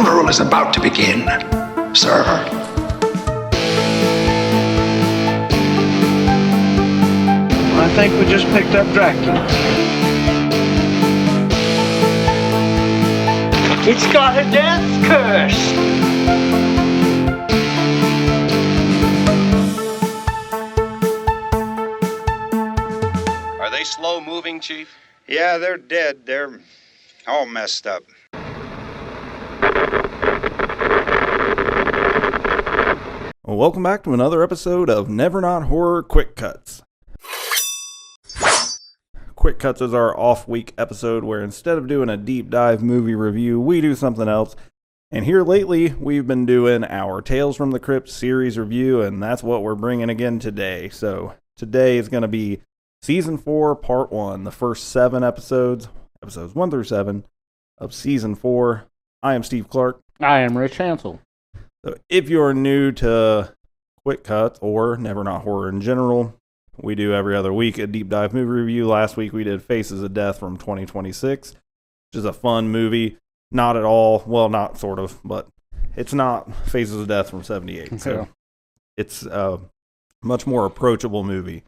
funeral is about to begin, sir. I think we just picked up Dracula. It's got a death curse! Are they slow moving, Chief? Yeah, they're dead. They're all messed up. Well, welcome back to another episode of Never Not Horror Quick Cuts. Quick Cuts is our off-week episode where instead of doing a deep dive movie review, we do something else. And here lately, we've been doing our Tales from the Crypt series review, and that's what we're bringing again today. So today is going to be Season 4, Part 1, the first 7 episodes 1 through 7 of Season 4. I am Steve Clark. I am Rich Hansel. So if you're new to Quick Cuts or Never Not Horror in general, we do every other week a deep dive movie review. Last week we did Faces of Death from 2026, which is a fun movie. Not at all, well, not sort of, but it's not Faces of Death from 78. Okay. So it's a much more approachable movie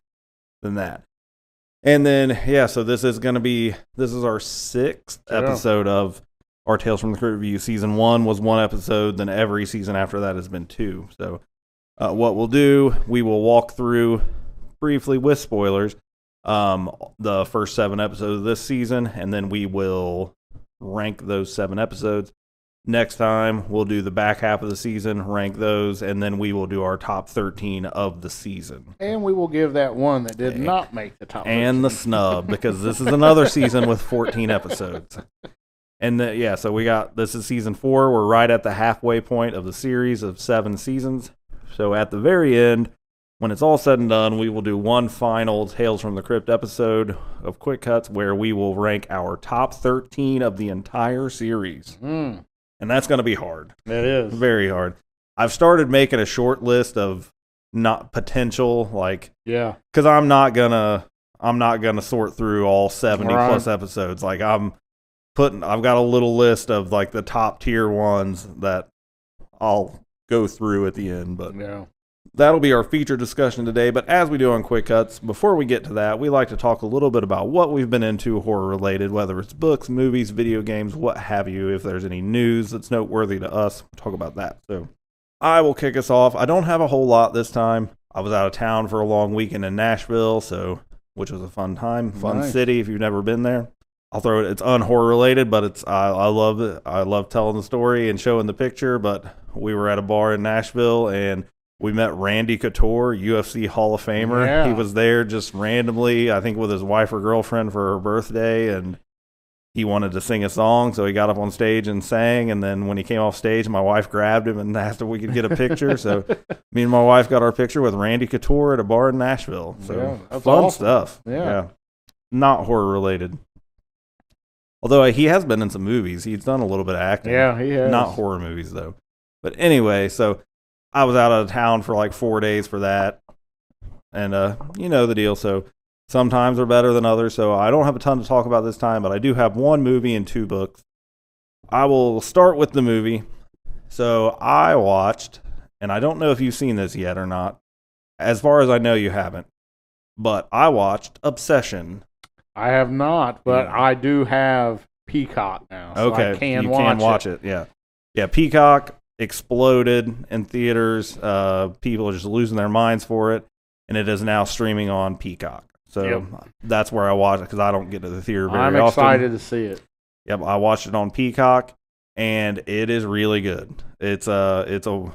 than that. And then, so this is our 6th episode of our Tales from the Crypt review. Season 1 was 1 episode, then every season after that has been 2. So what we'll do, we will walk through briefly with spoilers the first 7 episodes of this season, and then we will rank those 7 episodes. Next time, we'll do the back half of the season, rank those, and then we will do our top 13 of the season. And we will give that one that did not make the top 13. And the snub, because this is another season with 14 episodes. And so we got, this is Season 4. We're right at the halfway point of the series of 7 seasons. So at the very end, when it's all said and done, we will do one final Tales from the Crypt episode of Quick Cuts where we will rank our top 13 of the entire series. And that's going to be hard. It is. Very hard. I've started making a short list of not potential, because I'm not gonna sort through all 70 plus episodes. I've got a little list of the top tier ones that I'll go through at the end, but that'll be our feature discussion today. But as we do on Quick Cuts, before we get to that, we like to talk a little bit about what we've been into horror related, whether it's books, movies, video games, what have you. If there's any news that's noteworthy to us, we'll talk about that. So I will kick us off. I don't have a whole lot this time. I was out of town for a long weekend in Nashville, which was a fun time, fun city if you've never been there. I'll throw it. It's unhorror related, but I love it. I love telling the story and showing the picture. But we were at a bar in Nashville and we met Randy Couture, UFC Hall of Famer. Yeah. He was there just randomly, I think with his wife or girlfriend for her birthday, and he wanted to sing a song, so he got up on stage and sang. And then when he came off stage, my wife grabbed him and asked if we could get a picture. So me and my wife got our picture with Randy Couture at a bar in Nashville. So that's fun awesome. stuff. Yeah. Not horror related. Although he has been in some movies. He's done a little bit of acting. Yeah, he has. Not horror movies, though. But anyway, so I was out of town for 4 days for that. And you know the deal. So sometimes they're better than others. So I don't have a ton to talk about this time, but I do have 1 movie and 2 books. I will start with the movie. So I watched, and I don't know if you've seen this yet or not. As far as I know, you haven't. But I watched Obsession. I have not, but I do have Peacock now. So okay, I can you watch can watch it. Yeah. Peacock exploded in theaters. People are just losing their minds for it, and it is now streaming on Peacock. So that's where I watch it because I don't get to the theater very often. I'm excited to see it. Yep, I watched it on Peacock, and it is really good. It's a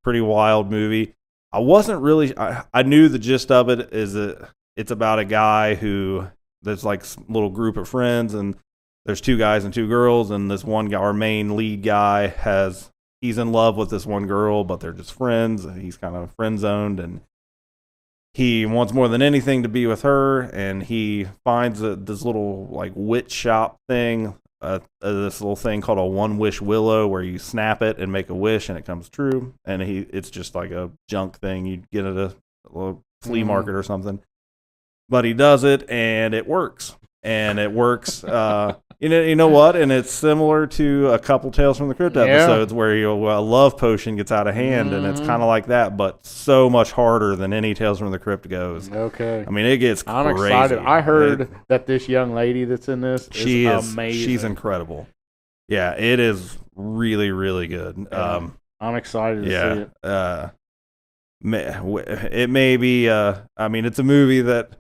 pretty wild movie. I wasn't really. I knew the gist of it is that it's about a guy who. There's a little group of friends, and there's 2 guys and 2 girls, and this one guy, our main lead guy, he's in love with this one girl, but they're just friends. He's kind of friend zoned, and he wants more than anything to be with her, and he finds this little witch shop thing, this little thing called a one wish willow, where you snap it and make a wish, and it comes true. And it's just like a junk thing you'd get at a little flea market or something. But he does it, and it works. and it works. You know what? And it's similar to a couple Tales from the Crypt episodes where a love potion gets out of hand, and it's kind of like that, but so much harder than any Tales from the Crypt goes. Okay. I mean, it gets crazy. I'm excited. I heard that this young lady that's in this is amazing. She's incredible. Yeah, it is really, really good. Yeah. I'm excited to see it. It may be. I mean, it's a movie that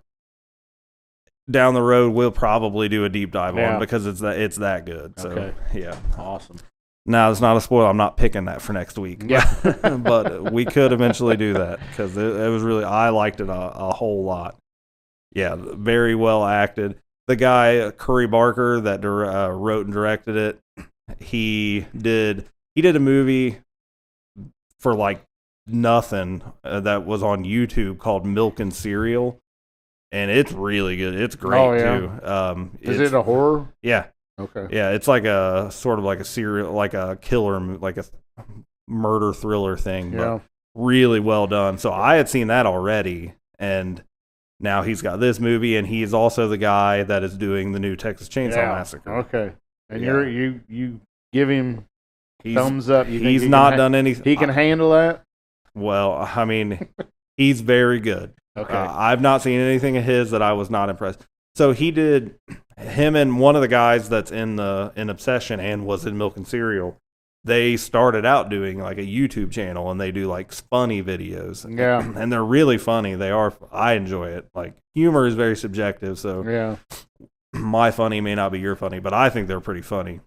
down the road we'll probably do a deep dive on because it's that good. So yeah, awesome. Now it's not a spoiler. I'm not picking that for next week. Yeah, but we could eventually do that because it was really. I liked it a whole lot. Yeah, very well acted. The guy Curry Barker that wrote and directed it, he did a movie for like nothing that was on YouTube called Milk and Cereal, and it's really good. It's great too. Is it a horror? Yeah. Okay. Yeah, it's like a sort of like a serial, like a killer, like a murder thriller thing, but really well done. So I had seen that already, and now he's got this movie, and he's also the guy that is doing the new Texas Chainsaw Massacre. Okay. And you give him thumbs up. He's not done anything. He can handle that? Well, I mean, he's very good. Okay. I've not seen anything of his that I was not impressed. So he did, him and one of the guys that's in Obsession and was in Milk and Cereal, they started out doing like a YouTube channel, and they do like funny videos. Yeah. And they're really funny. They are. I enjoy it. Like, humor is very subjective. So my funny may not be your funny, but I think they're pretty funny.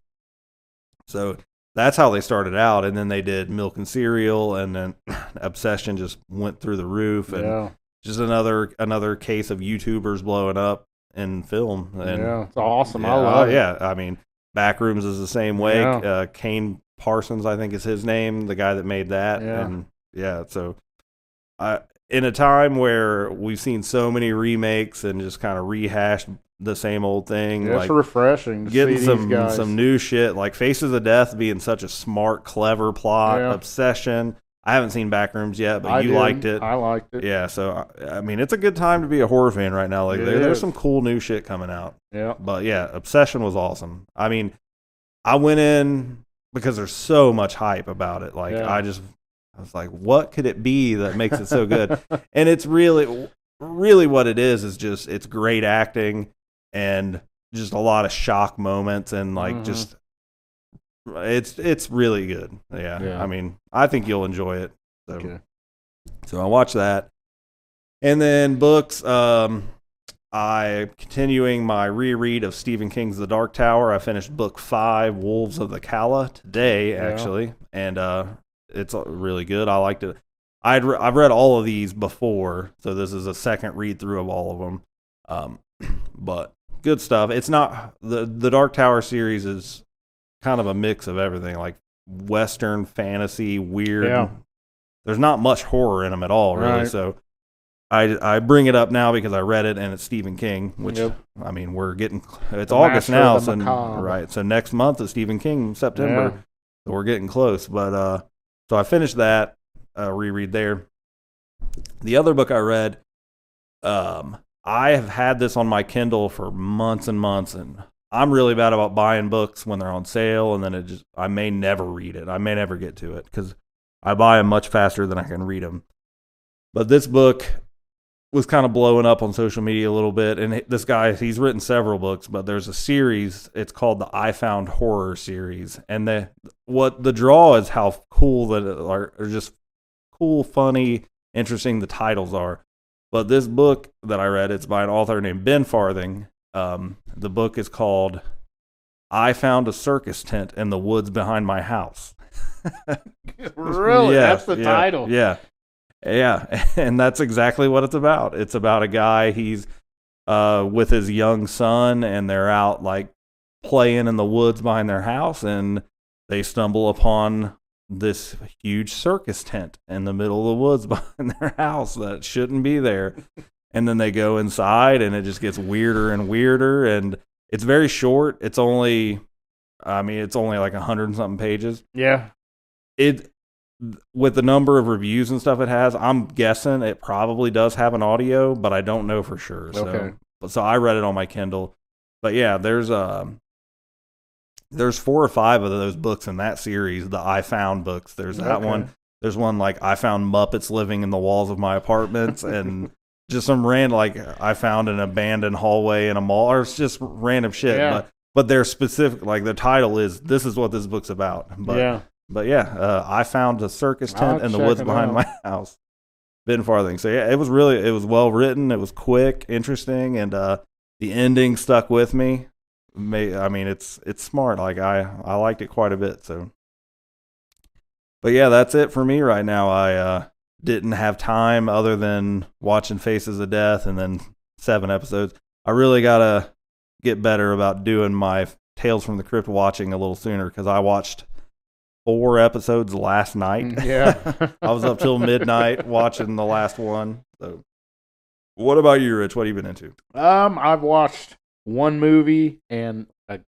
So that's how they started out, and then they did Milk and Cereal, and then Obsession just went through the roof, and just another case of YouTubers blowing up in film. And it's awesome. I love it. Yeah, I mean, Backrooms is the same way. Kane Parsons, I think is his name, the guy that made that. And so in a time where we've seen so many remakes and just kind of rehashed the same old thing, it's refreshing to getting see these guys. some new shit, like Faces of Death being such a smart, clever plot. Obsession, I haven't seen Backrooms yet, but you liked it. I liked it. Yeah, so I mean, it's a good time to be a horror fan right now. Like, there's some cool new shit coming out. Yeah, but yeah, Obsession was awesome. I mean, I went in because there's so much hype about it. Like, I was like, what could it be that makes it so good? And it's really what it is just, it's great acting and just a lot of shock moments, and like just it's really good. I mean, I think you'll enjoy it. So I watched that. And then books, I continuing my reread of Stephen King's The Dark Tower. I finished book 5, Wolves of the Calla, today actually, and it's really good. I liked it. I've read all of these before, so this is a second read through of all of them. But good stuff. It's not the Dark Tower series is kind of a mix of everything, like Western fantasy, weird. There's not much horror in them at all, really. So I bring it up now because I read it, and it's Stephen King, which I mean, it's August now, so next month is Stephen King, September. So we're getting close. But so I finished that reread there. The other book I read, I have had this on my Kindle for months and months, and I'm really bad about buying books when they're on sale, and then I may never read it. I may never get to it because I buy them much faster than I can read them. But this book was kind of blowing up on social media a little bit, and this guy, he's written several books, but there's a series, it's called the I Found Horror series, and the draw is how cool that are just cool, funny, interesting the titles are. But this book that I read, it's by an author named Ben Farthing. The book is called I Found a Circus Tent in the Woods Behind My House. Really? That's the title? Yeah. And that's exactly what it's about. It's about a guy, he's with his young son, and they're out like playing in the woods behind their house, and they stumble upon this huge circus tent in the middle of the woods behind their house that shouldn't be there. And then they go inside, and it just gets weirder and weirder, and it's very short. It's only like 100 and something pages. Yeah. With the number of reviews and stuff it has, I'm guessing it probably does have an audio, but I don't know for sure. So I read it on my Kindle. But yeah, there's 4 or 5 of those books in that series, the I Found books. There's that one. There's one like I found Muppets living in the walls of my apartments, and just some random, like I found an abandoned hallway in a mall, or it's just random shit. Yeah. But they're specific, like the title is, this is what this book's about. But yeah, I found a circus tent in the woods behind my house. Ben Farthing. So yeah, it was well written. It was quick, interesting, and the ending stuck with me. I mean, it's smart. Like I liked it quite a bit. So, but yeah, that's it for me right now. I didn't have time other than watching Faces of Death and then 7 episodes. I really gotta get better about doing my Tales from the Crypt watching a little sooner, because I watched 4 episodes last night. Yeah. I was up till midnight watching the last one. So, what about you, Rich? What have you been into? I've watched 1 movie and I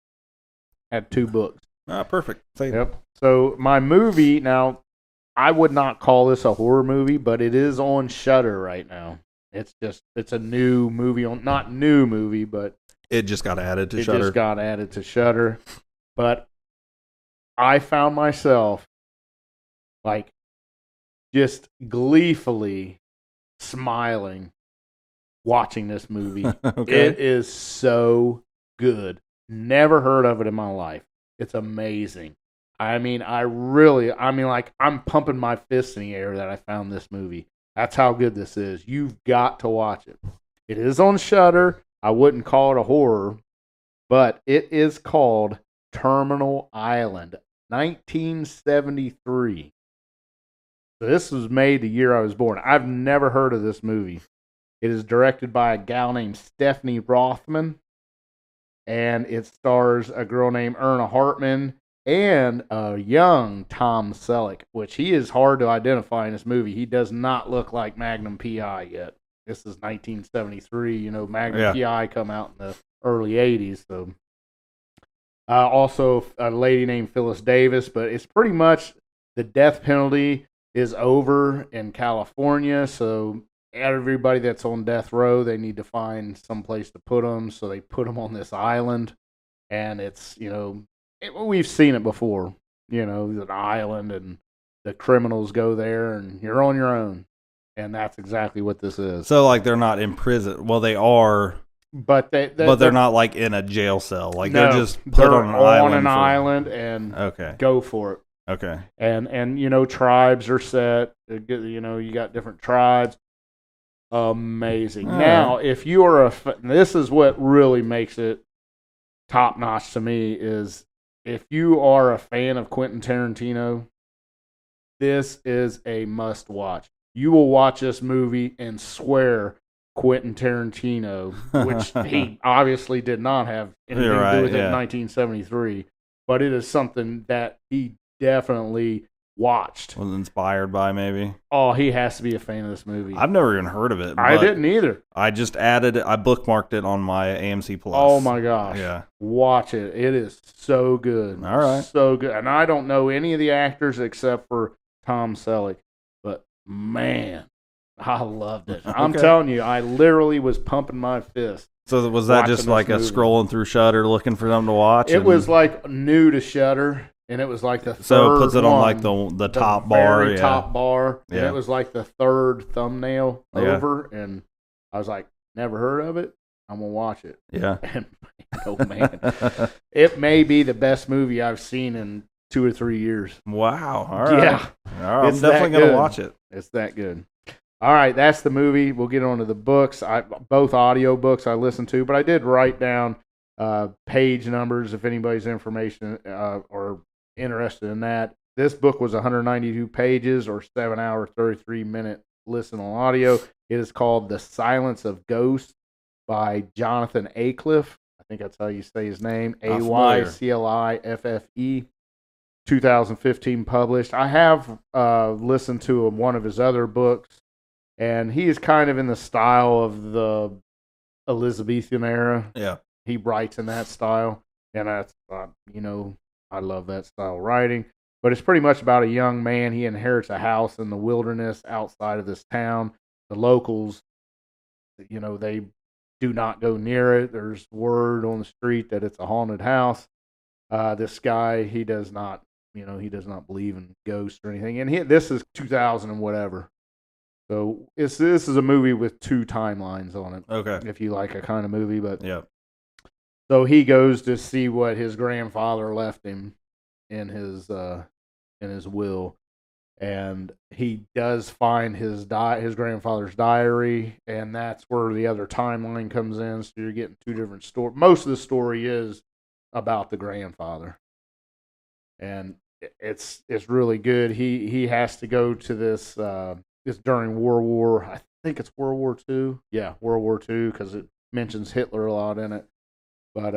had 2 books. Perfect. Same. Yep. So my movie, now, I would not call this a horror movie, but it is on Shudder right now. It's a new movie not new movie, but it just got added to Shudder. It just got added to Shudder. But I found myself like just gleefully smiling watching this movie. Okay. It is so good. Never heard of it in my life. It's amazing. Like I'm pumping my fists in the air that I found this movie. That's how good this is. You've got to watch it. It is on Shudder. I wouldn't call it a horror, but it is called Terminal Island, 1973. So this was made the year I was born. I've never heard of this movie. It is directed by a gal named Stephanie Rothman, and it stars a girl named Erna Hartman and a young Tom Selleck, which he is hard to identify in this movie. He does not look like Magnum P.I. yet. This is 1973. Magnum P.I. come out in the early 80s. So, also a lady named Phyllis Davis, but it's pretty much the death penalty is over in California. So everybody that's on death row, they need to find some place to put them. So they put them on this island, and it's we've seen it before. The island, and the criminals go there, and you're on your own. And that's exactly what this is. So, like, they're not in prison. Well, they are, but they're not like in a jail cell. Like, no, they're just put on an island and go for it. Okay. And tribes are set. You got different tribes. Amazing. Now, if you are this is what really makes it top notch to me, is if you are a fan of Quentin Tarantino, this is a must watch. You will watch this movie and swear Quentin Tarantino, which he obviously did not have anything to do with it in 1973, but it is something that he definitely watched. Was inspired by, maybe. Oh, he has to be a fan of this movie. I've never even heard of it. I didn't either. I just added it. I bookmarked it on my AMC Plus. Oh my gosh. Yeah. Watch it. It is so good. All right. So good. And I don't know any of the actors except for Tom Selleck. But man, I loved it. I'm telling you, I literally was pumping my fist. So was that just like a scrolling through Shudder looking for them to watch? It was like new to Shudder. And it was like the third So it puts it on like the top bar. Very top bar. Yeah. And it was like the third thumbnail over. And I was like, never heard of it. I'm going to watch it. Yeah. And oh, man. It may be the best movie I've seen in 2 or 3 years. Wow. All right. Yeah. All right. I'm definitely going to watch it. It's that good. All right. That's the movie. We'll get on to the books. Both audio books I listened to, but I did write down page numbers if anybody's information or interested in that. This book was 192 pages or 7 hour, 33-minute listen on audio. It is called The Silence of Ghosts by Jonathan Aycliffe. I think that's how you say his name. Aycliffe. 2015 published. I have listened to one of his other books, and he is kind of in the style of the Elizabethan era. Yeah. He writes in that style, and that's, I love that style of writing. But it's pretty much about a young man. He inherits a house in the wilderness outside of this town. The locals, they do not go near it. There's word on the street that it's a haunted house. This guy, he does not believe in ghosts or anything. And this is 2000 and whatever. So this is a movie with 2 timelines on it. Okay. If you like a kind of movie, but yeah. So he goes to see what his grandfather left him in his will, and he does find his grandfather's diary, and that's where the other timeline comes in. So you're getting 2 different stories. Most of the story is about the grandfather, and it's really good. He has to go to this. It's during World War. I think it's World War II. Yeah, World War II, because it mentions Hitler a lot in it. But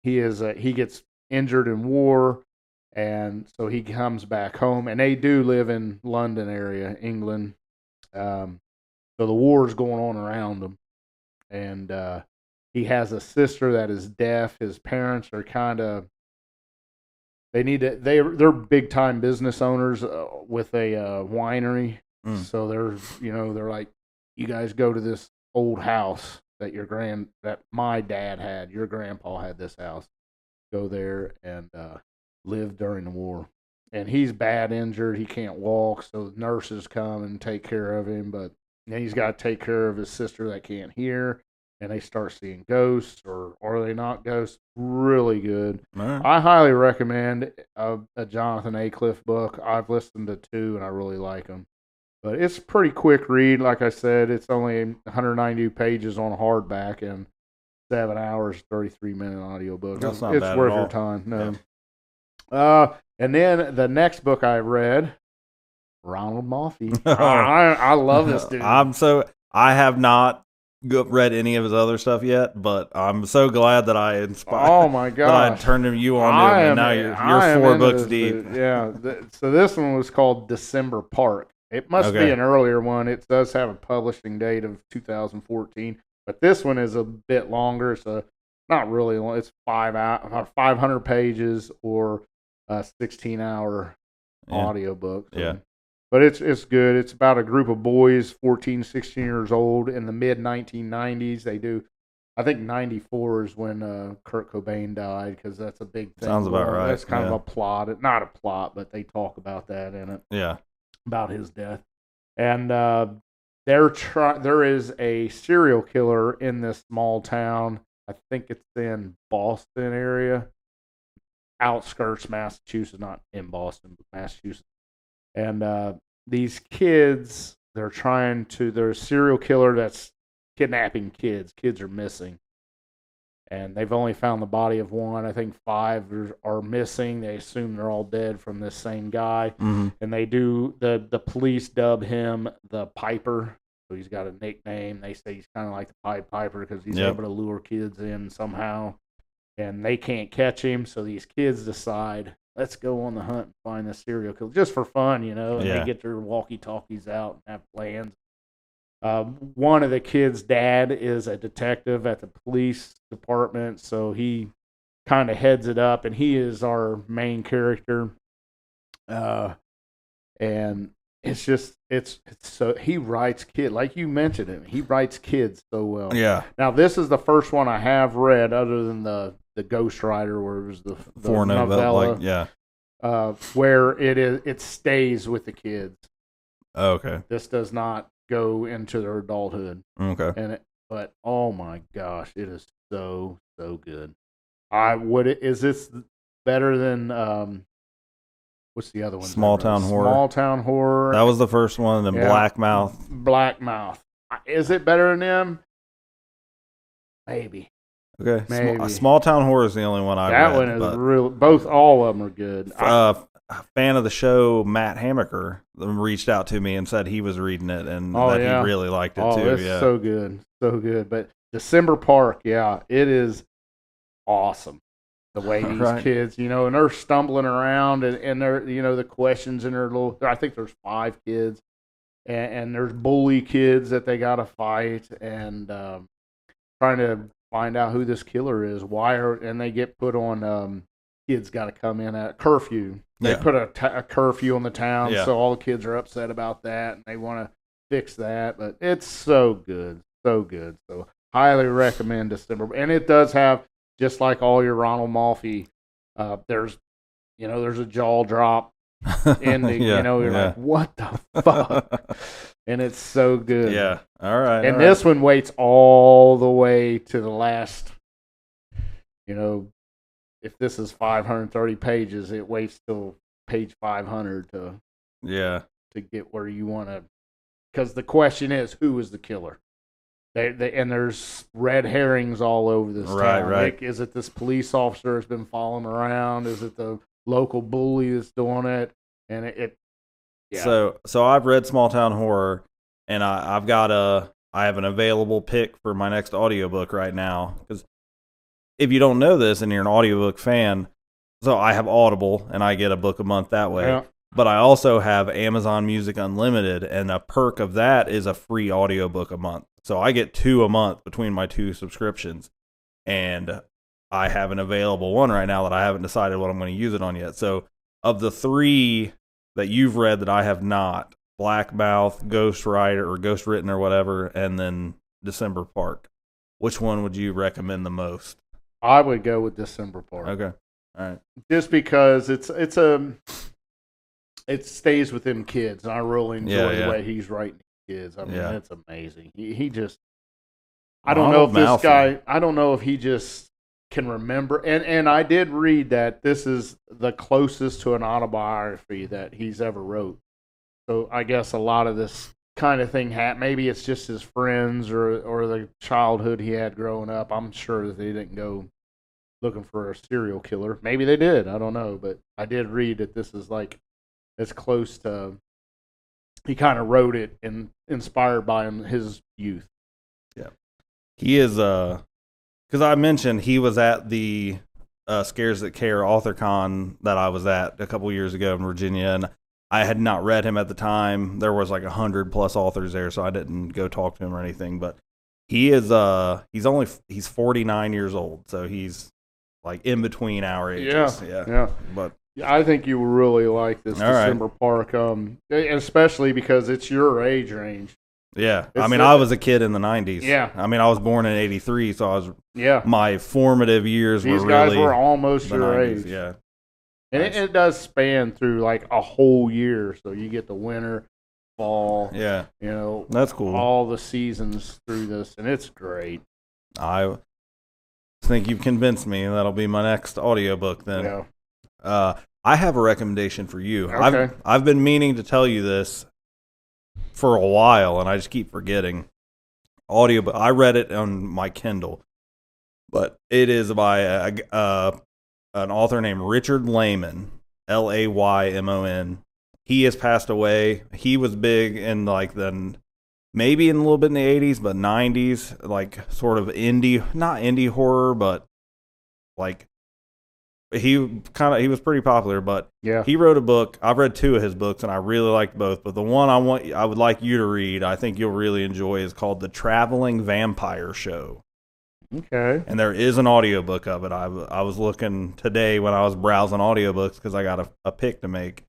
he gets injured in war, and so he comes back home. And they do live in London area, England. So the war's going on around him, and he has a sister that is deaf. His parents are kind of they're big time business owners with a winery. So they're like, you guys go to this old house that my dad had. Your grandpa had this house. Go there and live during the war. And he's bad injured. He can't walk, so the nurses come and take care of him. But then he's got to take care of his sister that can't hear. And they start seeing ghosts, or are they not ghosts? Really good. Right. I highly recommend a Jonathan Aycliffe book. I've listened to 2, and I really like them. But it's a pretty quick read. Like I said, it's only 192 pages on hardback and 7 hours, 33-minute audiobook. That's not it's bad worth at your all. time. No. Yeah. And then the next book I read, Ronald Moffey. I love this dude. I have not read any of his other stuff yet, but I'm so glad that I inspired. Oh my god! That I turned you on to him, and now you're 4 books deep. Dude. Yeah. So this one was called December Park. It must be an earlier one. It does have a publishing date of 2014, but this one is a bit longer. So not really long. It's 500 pages or a 16-hour audiobook. So. Yeah. But it's good. It's about a group of boys, 14, 16 years old, in the mid-1990s. They do, I think 94 is when Kurt Cobain died, because that's a big thing. Sounds about right. That's kind of a plot. Not a plot, but they talk about that in it. Yeah. About his death. And there is a serial killer in this small town. I think it's in Boston area. Outskirts, Massachusetts, not in Boston, but Massachusetts. And these kids, there's a serial killer that's kidnapping kids. Kids are missing. And they've only found the body of one. I think 5 are missing. They assume they're all dead from this same guy. Mm-hmm. And they do, the police dub him the Piper. So he's got a nickname. They say he's kind of like the Pied Piper because he's able to lure kids in somehow. And they can't catch him. So these kids decide, let's go on the hunt and find this serial killer. Just for fun, And they get their walkie-talkies out and have plans. One of the kids' dad is a detective at the police department, so he kind of heads it up, and he is our main character. And it's so he writes kid, like you mentioned him. He writes kids so well. Yeah. Now this is the first one I have read, other than the Ghost Rider, where it was the novella, where it stays with the kids. Oh, okay. This does not go into their adulthood. Okay. But oh my gosh, it is so good. Is this better than what's the other one? Small Town Horror. Small Town Horror. That was the first one. Then Black Mouth. Black Mouth. Is it better than them? Maybe. Okay. Maybe. Small Town Horror is the only one I read. That one is real. All of them are good. Fan of the show, Matt Hamaker, reached out to me and said he was reading it and he really liked it too. It's so good. So good. But December Park, it is awesome. The way these kids, and they're stumbling around and they're, the questions in their little, I think there's 5 kids and there's bully kids that they got to fight and trying to find out who this killer is. And they get put on, kids got to come in at curfew. They put a curfew on the town, so all the kids are upset about that, and they want to fix that. But it's so good, so good. So highly recommend December. And it does have, just like all your Ronald Malfi, there's a jaw drop ending. Yeah, You're like, what the fuck? And it's so good. Yeah. All right. And this one waits all the way to the last. If this is 530 pages, it waits till page 500 to get where you want to. Because the question is, who is the killer? And there's red herrings all over this town. Right. Like, is it this police officer that's been following around? Is it the local bully that's doing it? And So I've read Small Town Horror, and I have an available pick for my next audiobook right now. Because if you don't know this and you're an audiobook fan, so I have Audible and I get a book a month that way. Yeah. But I also have Amazon Music Unlimited, and a perk of that is a free audiobook a month. So I get 2 a month between my 2 subscriptions. And I have an available one right now that I haven't decided what I'm going to use it on yet. So of the 3 that you've read that I have not, Blackmouth, Ghostwritten or whatever, and then December Park, which one would you recommend the most? I would go with December Park. Okay. All right. Just because it stays with them kids, and I really enjoy the way he's writing kids. I mean, it's amazing. He just, I don't know if this guy, I don't know if he just can remember. And I did read that this is the closest to an autobiography that he's ever wrote. So I guess a lot of this kind of thing maybe it's just his friends or the childhood he had growing up. I'm sure that they didn't go looking for a serial killer. Maybe they did. I don't know. But I did read that this is like as close to, he kind of wrote it and inspired by his youth. Yeah. He is, because I mentioned he was at the Scares That Care AuthorCon that I was at a couple years ago in Virginia, and I had not read him at the time. There was like 100+ authors there, so I didn't go talk to him or anything. But he is he's 49 years old, so he's like in between our ages. Yeah. But I think you will really like this December Park, especially because it's your age range. Yeah, I was a kid in the 90s. Yeah. I mean, I was born in 83, so I was. Yeah. My formative years These were guys really were almost your 90s, age. Yeah. And it does span through like a whole year, so you get the winter, fall. Yeah. That's cool. All the seasons through this, and it's great. I think you've convinced me. That'll be my next audiobook then. Yeah. I have a recommendation for you. Okay. I've been meaning to tell you this for a while, and I just keep forgetting. Audiobook. I read it on my Kindle, but it is by an author named Richard Layman, Laymon. He has passed away. He was big in maybe in a little bit in the 80s, but 90s, like sort of not indie horror, but like he was pretty popular. But yeah, he wrote a book. I've read 2 of his books, and I really liked both. But the one I would like you to read, I think you'll really enjoy, is called The Traveling Vampire Show. Okay. And there is an audiobook of it. I was looking today when I was browsing audiobooks because I got a pick to make.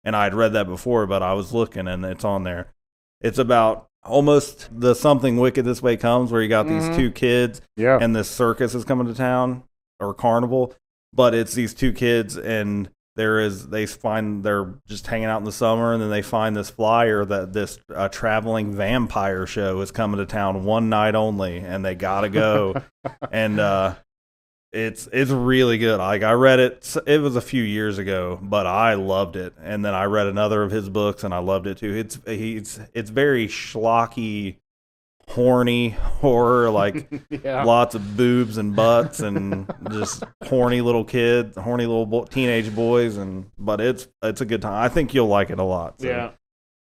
And I'd read that before, but I was looking and it's on there. It's about almost the Something Wicked This Way Comes, where you got these 2 kids and this circus is coming to town, or carnival. But it's these 2 kids, and they're just hanging out in the summer, and then they find this flyer that this traveling vampire show is coming to town one night only, and they gotta go. And it's really good. Like, I read it was a few years ago, but I loved it. And then I read another of his books, and I loved it too. It's very schlocky, horny horror, like lots of boobs and butts and just horny little teenage boys, but it's a good time. I think you'll like it a lot. So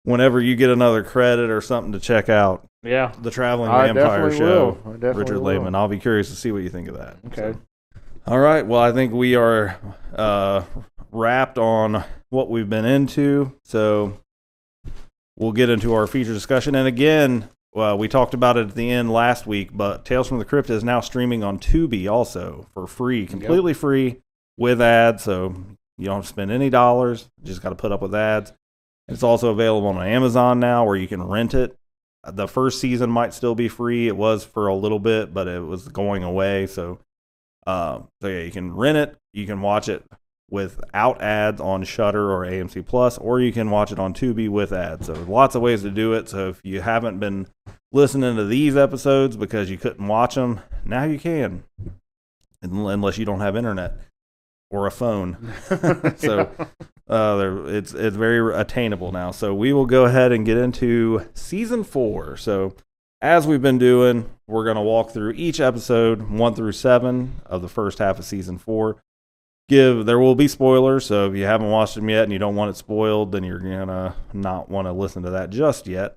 whenever you get another credit or something to check out, The Traveling Vampire Show, Richard Layman, I'll be curious to see what you think of that. Okay. So. All right. Well, I think we are wrapped on what we've been into, so we'll get into our feature discussion. And again, we talked about it at the end last week, but Tales from the Crypt is now streaming on Tubi also for free, completely free with ads. So you don't have to spend any dollars. You just got to put up with ads. It's also available on Amazon now where you can rent it. the first season might still be free. It was for a little bit, but it was going away. So yeah, you can rent it. You can watch it without ads on Shudder or AMC Plus, or you can watch it on Tubi with ads. So lots of ways to do it. So if you haven't been listening to these episodes because you couldn't watch them, now you can, unless you don't have internet or a phone. So it's very attainable now. So we will go ahead and get into season 4. So as we've been doing, we're going to walk through each episode 1 through 7 of the first half of season 4. There will be spoilers, so if you haven't watched them yet and you don't want it spoiled, then you're gonna not want to listen to that just yet.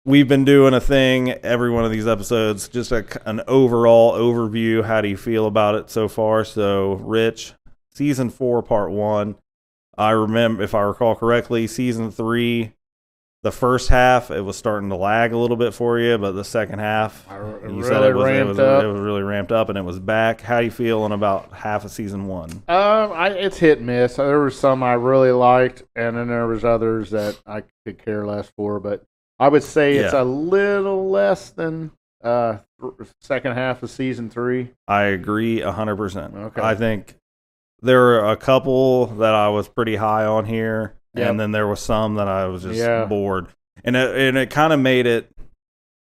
We've been doing a thing every one of these episodes, just an overall overview. How do you feel about it so far? So, Rich, season 4, part 1. I remember, if I recall correctly, season 3. The first half, it was starting to lag a little bit for you, but the second half, you said it was really ramped up, and it was back. How are you feeling about half of season 1? It's hit and miss. There were some I really liked, and then there was others that I could care less for. But I would say it's a little less than second half of season 3. I agree 100%. Okay. I think there are a couple that I was pretty high on here. Yep. And then there was some that I was just bored. And it kind of made it.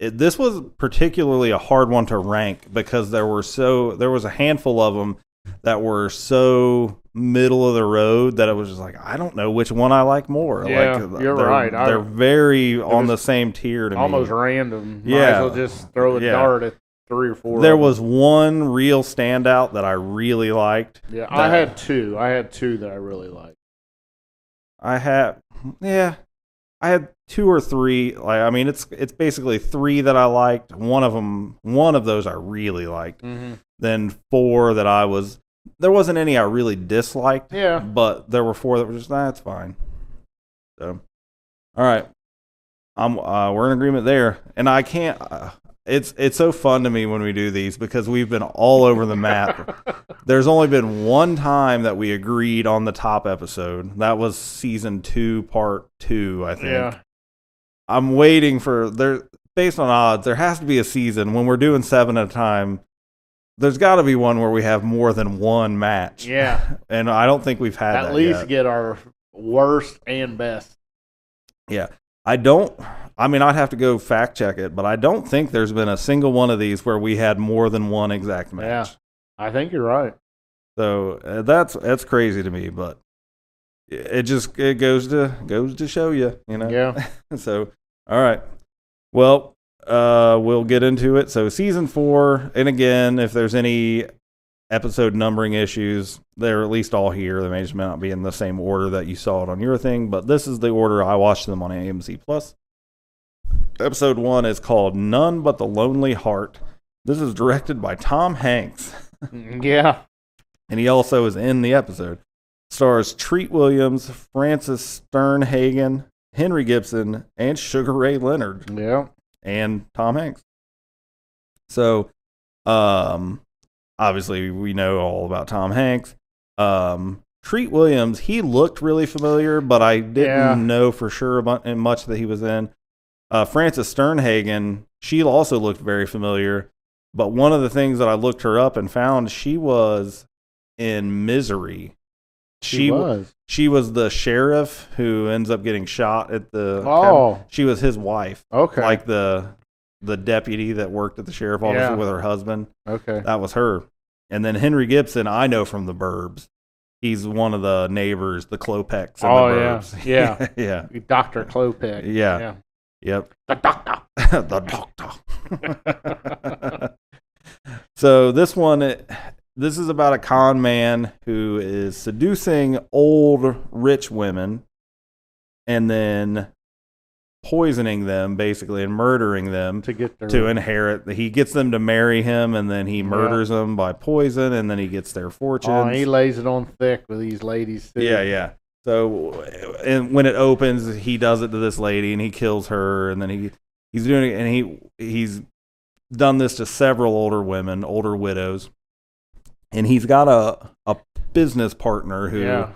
This was particularly a hard one to rank because there was a handful of them that were so middle of the road that it was just like, I don't know which one I like more. Yeah, you're right. They're very on the same tier to me. Almost random. Might as well just throw a dart at 3 or 4. There was one real standout that I really liked. Yeah, I had 2. I had 2 that I really liked. I had 2 or 3. Like, I mean, it's basically 3 that I liked. One of those I really liked. Mm-hmm. Then 4 that there wasn't any I really disliked. Yeah. But there were 4 that were just, that's fine. So, all right, we're in agreement there. And I can't. It's so fun to me when we do these because we've been all over the map. There's only been one time that we agreed on the top episode. That was season 2, part 2, I think. Yeah. I'm waiting for based on odds, there has to be a season when we're doing 7 at a time. There's got to be one where we have more than one match. Yeah. And I don't think we've had that at least yet. Get our worst and best. Yeah. I'd have to go fact check it, but I don't think there's been a single one of these where we had more than one exact match. Yeah, I think you're right. So that's crazy to me, but it goes to show you, you know. Yeah. So, all right. Well, we'll get into it. So, season 4, and again, if there's any episode numbering issues, they're at least all here. They may just not be in the same order that you saw it on your thing, but this is the order I watched them on AMC Plus. Episode 1 is called None But the Lonely Heart. This is directed by Tom Hanks. Yeah. And he also is in the episode. Stars Treat Williams, Frances Sternhagen, Henry Gibson, and Sugar Ray Leonard. Yeah. And Tom Hanks. So, obviously, we know all about Tom Hanks. Treat Williams, he looked really familiar, but I didn't know for sure much that he was in. Frances Sternhagen, she also looked very familiar, but one of the things that I looked her up and found, she was in Misery. She was the sheriff who ends up getting shot at the. Oh, she was his wife. Okay, like the deputy that worked at the sheriff office with her husband. Okay, that was her. And then Henry Gibson, I know from The Burbs. He's one of the neighbors, the Klopeks. In The Burbs. Yeah. Yeah. Dr. Klopek. Yeah. Yep. The doctor. The doctor. So this is about a con man who is seducing old rich women and then poisoning them basically and murdering them to inherit. He gets them to marry him and then he murders them by poison and then he gets their fortunes. Oh, he lays it on thick with these ladies too. Yeah. So and when it opens, he does it to this lady and he kills her and then he's doing it and he's done this to several older women, older widows. And he's got a business partner who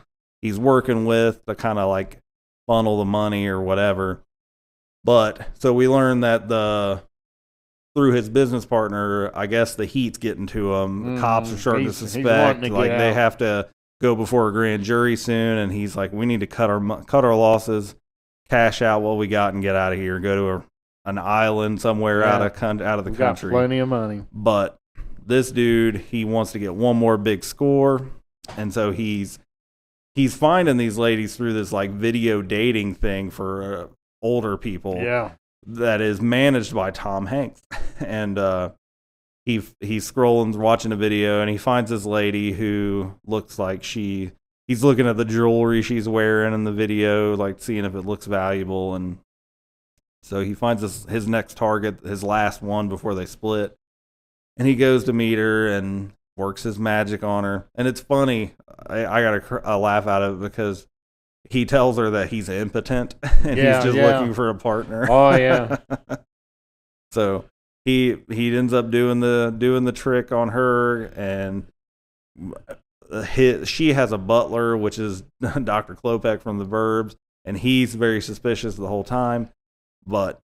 he's working with to kind of like funnel the money or whatever. But so we learn that through his business partner, I guess the heat's getting to him. The cops are starting to suspect, like they have to go before a grand jury soon. And he's like, we need to cut our losses, cash out what we got, and get out of here. Go to an island somewhere out of the country. Got plenty of money. But this dude, he wants to get one more big score, and so he's finding these ladies through this like video dating thing for older people. Yeah. That is managed by Tom Hanks. And he's scrolling, watching a video, and he finds this lady who looks like he's looking at the jewelry she's wearing in the video, like seeing if it looks valuable. And so he finds his next target, his last one before they split. And he goes to meet her and works his magic on her. And it's funny. I got a laugh out of it because he tells her that he's impotent and he's just looking for a partner. Oh yeah. So he ends up doing the trick on her, and she has a butler, which is Dr. Klopek from the Burbs, and he's very suspicious the whole time. But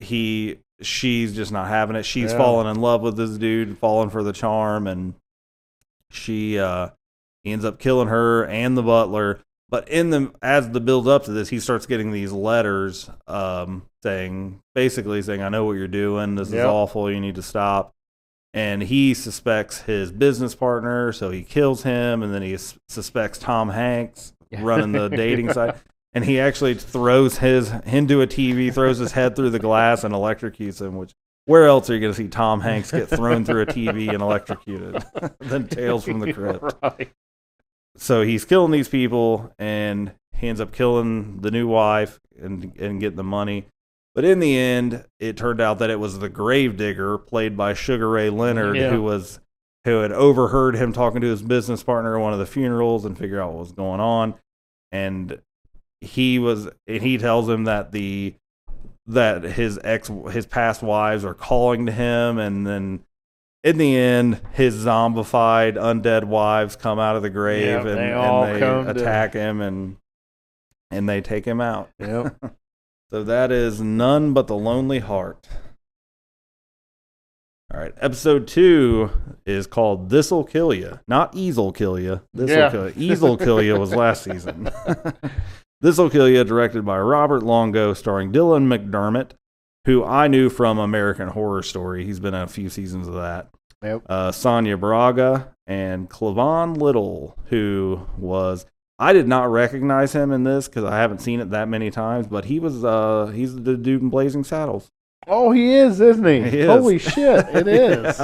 she's just not having it. She's fallen in love with this dude, falling for the charm, and he ends up killing her and the butler. But as the build up to this, he starts getting these letters saying, I know what you're doing. This is awful. You need to stop. And he suspects his business partner, so he kills him. And then he suspects Tom Hanks running the dating site. And he actually throws into a TV, throws his head through the glass, and electrocutes him. Which, where else are you going to see Tom Hanks get thrown through a TV and electrocuted than Tales from the Crypt? Right. So he's killing these people, and he ends up killing the new wife and getting the money. But in the end, it turned out that it was the gravedigger, played by Sugar Ray Leonard, who had overheard him talking to his business partner at one of the funerals and figure out what was going on. And he tells him that his past wives are calling to him, and then in the end, his zombified undead wives come out of the grave and they attack him and they take him out. Yep. So that is None But the Lonely Heart. All right, episode 2 is called This'll Kill Ya. Not Ease'll Kill Ya. This'll Kill Ya. Ease'll Kill Ya was last season. This'll Kill Ya, directed by Robert Longo, starring Dylan McDermott, who I knew from American Horror Story. He's been in a few seasons of that. Yep. Sonia Braga and Clavon Little, who was... I did not recognize him in this because I haven't seen it that many times, but he's the dude in Blazing Saddles. Oh, he is, isn't he? He is. Holy shit, it is.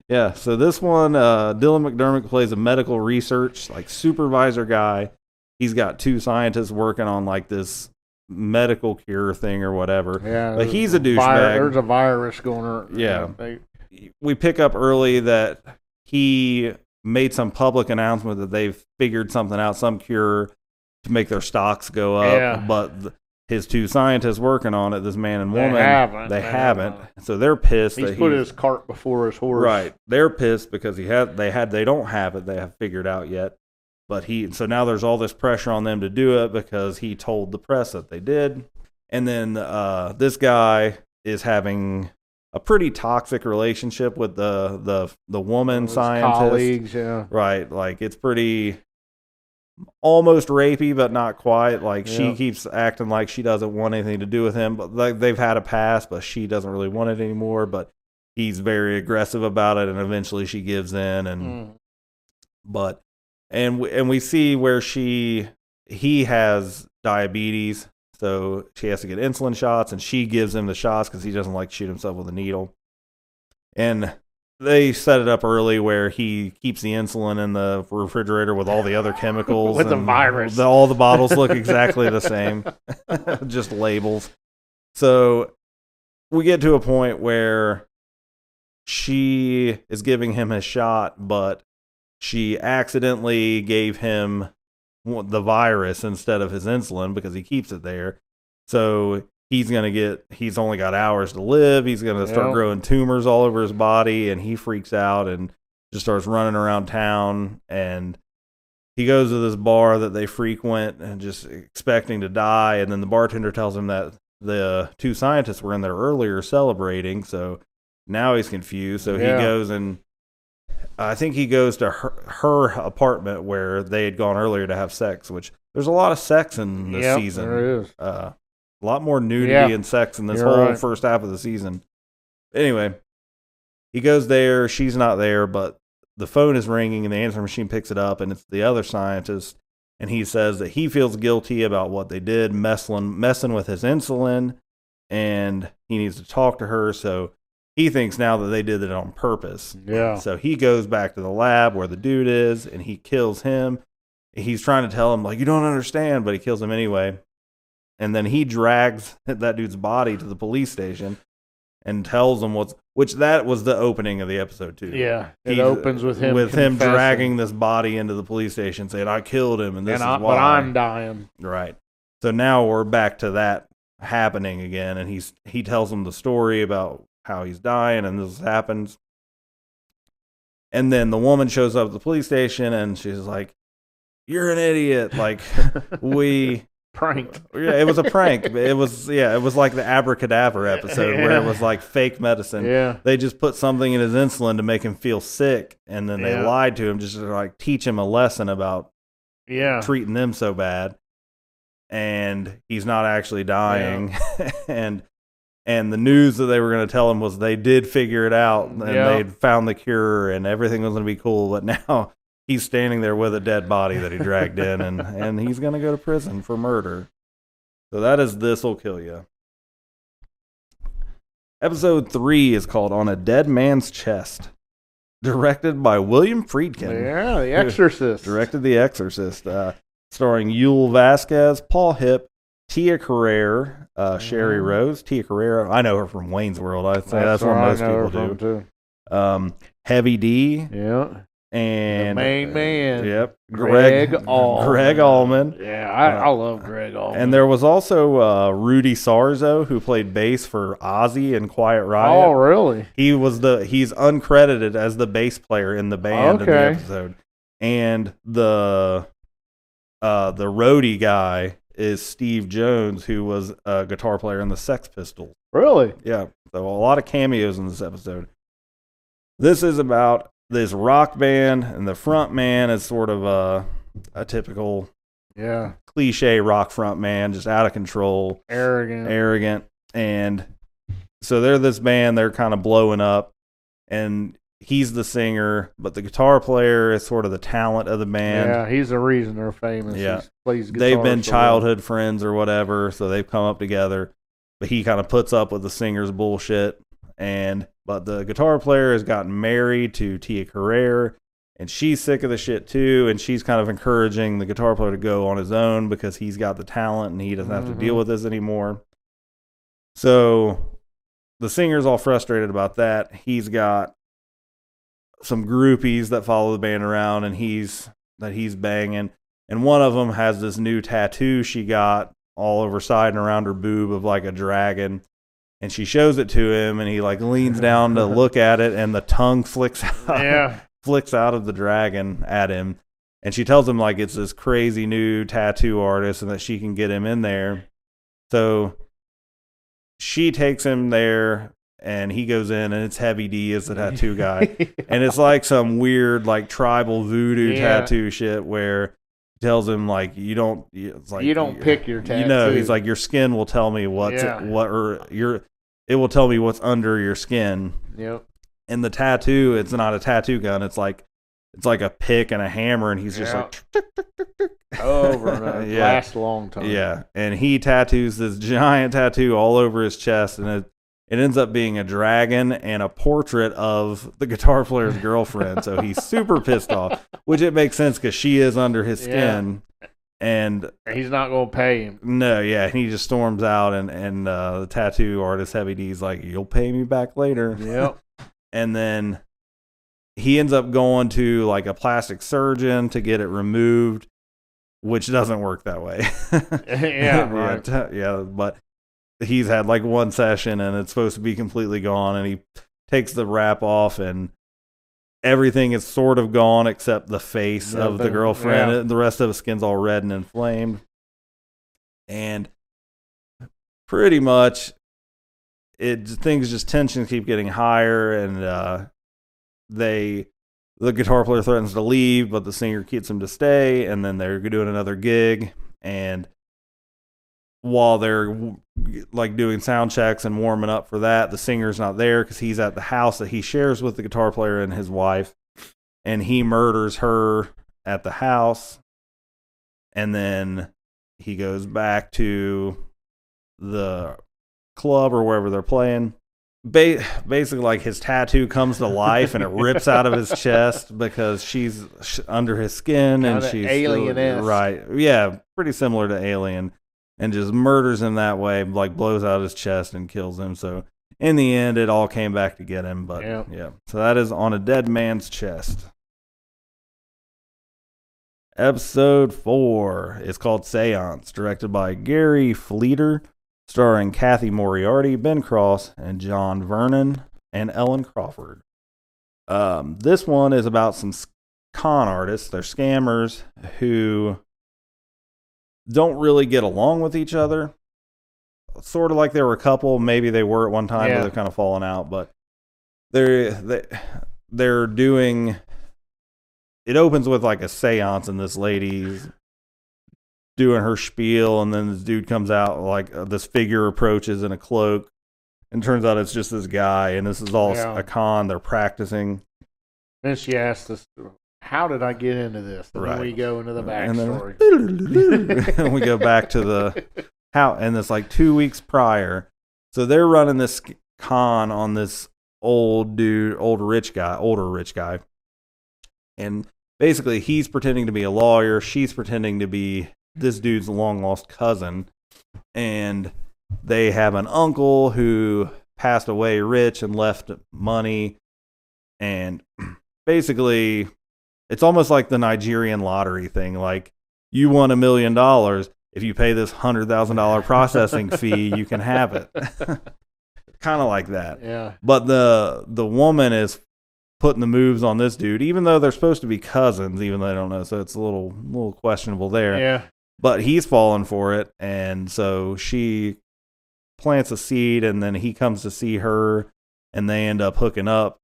Yeah, so this one, Dylan McDermott plays a medical research, supervisor guy. He's got 2 scientists working on, this medical cure thing or whatever. Yeah. But he's a douchebag. There's a virus going on. Yeah. We pick up early that he made some public announcement that they've figured something out, some cure to make their stocks go up. But his 2 scientists working on it, this man and woman, they haven't. So they're pissed. He's put his cart before his horse. Right. They're pissed because they don't have it. They have figured out yet. But so now there's all this pressure on them to do it because he told the press that they did. And then this guy is having a pretty toxic relationship with the woman scientist. Colleagues, yeah. Right. It's pretty almost rapey, but not quite. She keeps acting like she doesn't want anything to do with him, but they've had a past, but she doesn't really want it anymore. But he's very aggressive about it, and eventually she gives in. And we see where he has diabetes. So she has to get insulin shots, and she gives him the shots because he doesn't like to shoot himself with a needle. And they set it up early where he keeps the insulin in the refrigerator with all the other chemicals. With the virus. All the bottles look exactly the same, just labels. So we get to a point where she is giving him his shot, but she accidentally gave him the virus instead of his insulin because he keeps it there. So he's only got hours to live. He's going to start growing tumors all over his body, and he freaks out and just starts running around town. And he goes to this bar that they frequent and just expecting to die. And then the bartender tells him that the two scientists were in there earlier celebrating, so now he's confused. So he goes and I think he goes to her apartment where they had gone earlier to have sex, which there's a lot of sex in this season. There is. A lot more nudity and sex in this whole first half of the season. Anyway, he goes there. She's not there, but the phone is ringing and the answering machine picks it up, and it's the other scientist. And he says that he feels guilty about what they did, messing with his insulin, and he needs to talk to her. So he thinks now that they did it on purpose. Yeah. So he goes back to the lab where the dude is, and he kills him. He's trying to tell him, like, you don't understand, but he kills him anyway. And then he drags that dude's body to the police station and tells him which that was the opening of the episode too. Yeah, it opens with him dragging this body into the police station, saying, "I killed him, and this is why." But I'm dying. Right. So now we're back to that happening again, and he tells him the story about how he's dying, and this happens. And then the woman shows up at the police station, and she's like, "You're an idiot!" Like we. Pranked. Yeah, it was a prank. It was like the abracadabra episode where it was like fake medicine. Yeah. They just put something in his insulin to make him feel sick, and then they lied to him just to like teach him a lesson about treating them so bad. And he's not actually dying. Yeah. and the news that they were going to tell him was they did figure it out, and they'd found the cure, and everything was going to be cool. But now he's standing there with a dead body that he dragged in, and he's going to go to prison for murder. So that is This'll Kill You. Episode 3 is called On a Dead Man's Chest. Directed by William Friedkin. Yeah, The Exorcist. Directed The Exorcist. Starring Yul Vasquez, Paul Hipp, Tia Carrere, Sherry Rose. Tia Carrere, I know her from Wayne's World. I'd say that's what most people do. Heavy D. Yeah. And the main man. Yep. Greg Allman. Greg Allman. Yeah, I love Greg Allman. And there was also Rudy Sarzo, who played bass for Ozzy in Quiet Riot. Oh, really? He's uncredited as the bass player in the band in the episode. And the roadie guy is Steve Jones, who was a guitar player in the Sex Pistols. Really? Yeah. So a lot of cameos in this episode. This is about this rock band, and the front man is sort of a typical cliche rock front man, just out of control. Arrogant. And so they're this band, they're kind of blowing up, and he's the singer, but the guitar player is sort of the talent of the band. Yeah, he's the reason they're famous. Yeah. He plays guitar. They've been childhood friends or whatever, so they've come up together, but he kind of puts up with the singer's bullshit. But the guitar player has gotten married to Tia Carrere, and she's sick of the shit too, and she's kind of encouraging the guitar player to go on his own because he's got the talent and he doesn't have to deal with this anymore. So the singer's all frustrated about that. He's got some groupies that follow the band around, and he's banging, and one of them has this new tattoo she got all over side and around her boob of like a dragon. And she shows it to him, and he like leans down to look at it, and the tongue flicks out of the dragon at him. And she tells him like it's this crazy new tattoo artist, and that she can get him in there. So she takes him there, and he goes in, and it's Heavy D is the tattoo guy, and it's like some weird like tribal voodoo tattoo shit where he tells him like you don't pick your tattoo. You know, he's like your skin will tell me it will tell me what's under your skin. Yep. And the tattoo, it's not a tattoo gun. It's like a pick and a hammer, and he's just like over and lasts a long time. Yeah. And he tattoos this giant tattoo all over his chest, and it ends up being a dragon and a portrait of the guitar player's girlfriend. So he's super pissed off, which it makes sense because she is under his skin. And he's not going to pay him. No, yeah. He just storms out, and the tattoo artist, Heavy D's like, you'll pay me back later. Yep. And then he ends up going to like a plastic surgeon to get it removed, which doesn't work that way. Right. Yeah, but he's had like one session, and it's supposed to be completely gone, and he takes the wrap off, and everything is sort of gone except the face of the girlfriend. Yeah. The rest of the skin's all red and inflamed. And pretty much, tensions keep getting higher, and the guitar player threatens to leave, but the singer gets him to stay, and then they're doing another gig, and while they're like doing sound checks and warming up for that, the singer's not there because he's at the house that he shares with the guitar player and his wife, and he murders her at the house, and then he goes back to the club or wherever they're playing. Basically, like, his tattoo comes to life and it rips out of his chest because she's under his skin, and she's Alien-esque. right, yeah, pretty similar to Alien. And just murders him that way, like blows out his chest and kills him. So in the end, it all came back to get him. But yeah. So that is On a Dead Man's Chest. Episode 4 is called Seance, directed by Gary Fleeter, starring Kathy Moriarty, Ben Cross, and John Vernon, and Ellen Crawford. This one is about some con artists. They're scammers who don't really get along with each other. Sort of like they were a couple. Maybe they were at one time, but they've kind of fallen out. But they're doing. It opens with like a seance, and this lady's doing her spiel, and then this dude comes out, like this figure approaches in a cloak, and turns out it's just this guy, and this is all a con. They're practicing. Then she asked us, how did I get into this? And then we go into the backstory. And we go back to the how, and it's like 2 weeks prior. So they're running this con on this older rich guy. And basically he's pretending to be a lawyer. She's pretending to be this dude's long lost cousin. And they have an uncle who passed away rich and left money. And basically, it's almost like the Nigerian lottery thing. Like, you won $1 million. If you pay this $100,000 processing fee, you can have it. Kind of like that. Yeah. But the woman is putting the moves on this dude, even though they're supposed to be cousins, even though they don't know. So it's a little questionable there. Yeah. But he's falling for it, and so she plants a seed, and then he comes to see her, and they end up hooking up.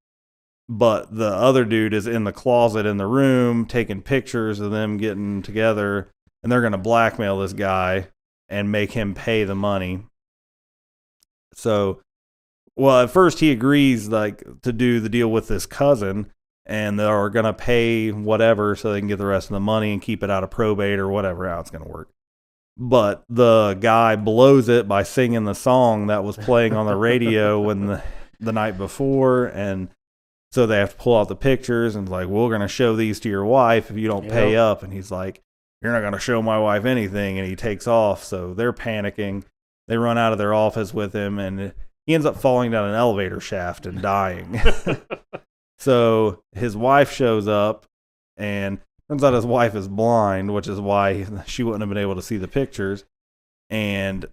But the other dude is in the closet in the room taking pictures of them getting together, and they're going to blackmail this guy and make him pay the money. So, well, at first he agrees like to do the deal with this cousin, and they're going to pay whatever so they can get the rest of the money and keep it out of probate or whatever, how it's going to work. But the guy blows it by singing the song that was playing on the radio when the night before, and so they have to pull out the pictures and like, we're going to show these to your wife if you don't pay up. And he's like, you're not going to show my wife anything. And he takes off. So they're panicking. They run out of their office with him, and he ends up falling down an elevator shaft and dying. So his wife shows up, and turns out his wife is blind, which is why she wouldn't have been able to see the pictures. And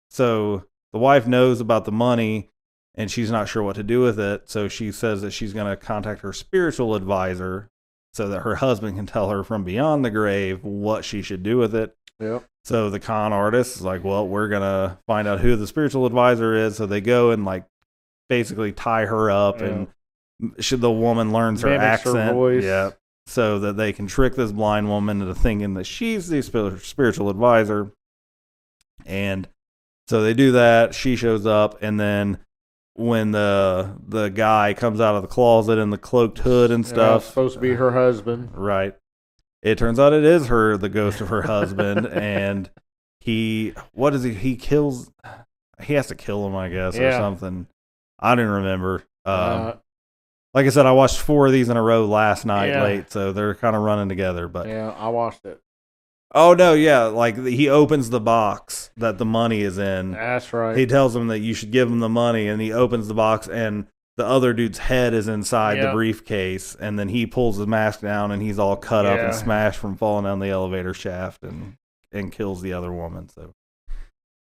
so the wife knows about the money, and she's not sure what to do with it. So she says that she's going to contact her spiritual advisor so that her husband can tell her from beyond the grave what she should do with it. Yep. So the con artist is like, well, we're going to find out who the spiritual advisor is. So they go and like basically tie her up, and the woman learns her accent. Her voice. Yeah. So that they can trick this blind woman into thinking that she's the spiritual advisor. And so they do that. She shows up, and then when the guy comes out of the closet in the cloaked hood and stuff, supposed to be her husband, right? It turns out it is the ghost of her husband, and he kills. He has to kill him, I guess, or something. I didn't remember. Like I said, I watched 4 of these in a row last night late, so they're kind of running together. But I watched it. Oh, no, yeah. Like, he opens the box that the money is in. That's right. He tells him that you should give him the money, and he opens the box, and the other dude's head is inside the briefcase, and then he pulls the mask down, and he's all cut up and smashed from falling down the elevator shaft and kills the other woman. So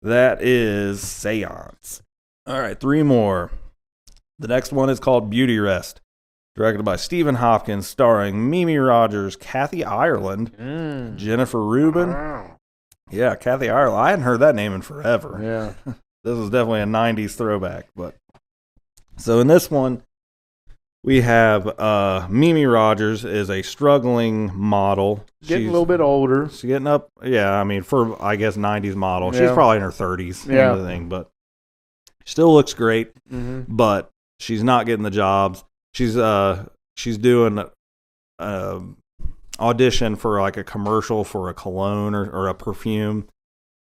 that is Seance. All right, 3 more. The next one is called Beauty Rest, directed by Stephen Hopkins, starring Mimi Rogers, Kathy Ireland, Jennifer Rubin, Yeah, Kathy Ireland. I hadn't heard that name in forever. Yeah. This is definitely a 90s throwback. But so in this one, we have Mimi Rogers is a struggling model. Getting a little bit older. She's getting up. Yeah, I mean, for, I guess, 90s model. She's Yeah. probably in her 30s. Yeah. And everything, but still looks great. Mm-hmm. But she's not getting the jobs. She's doing audition for like a commercial for a cologne or a perfume.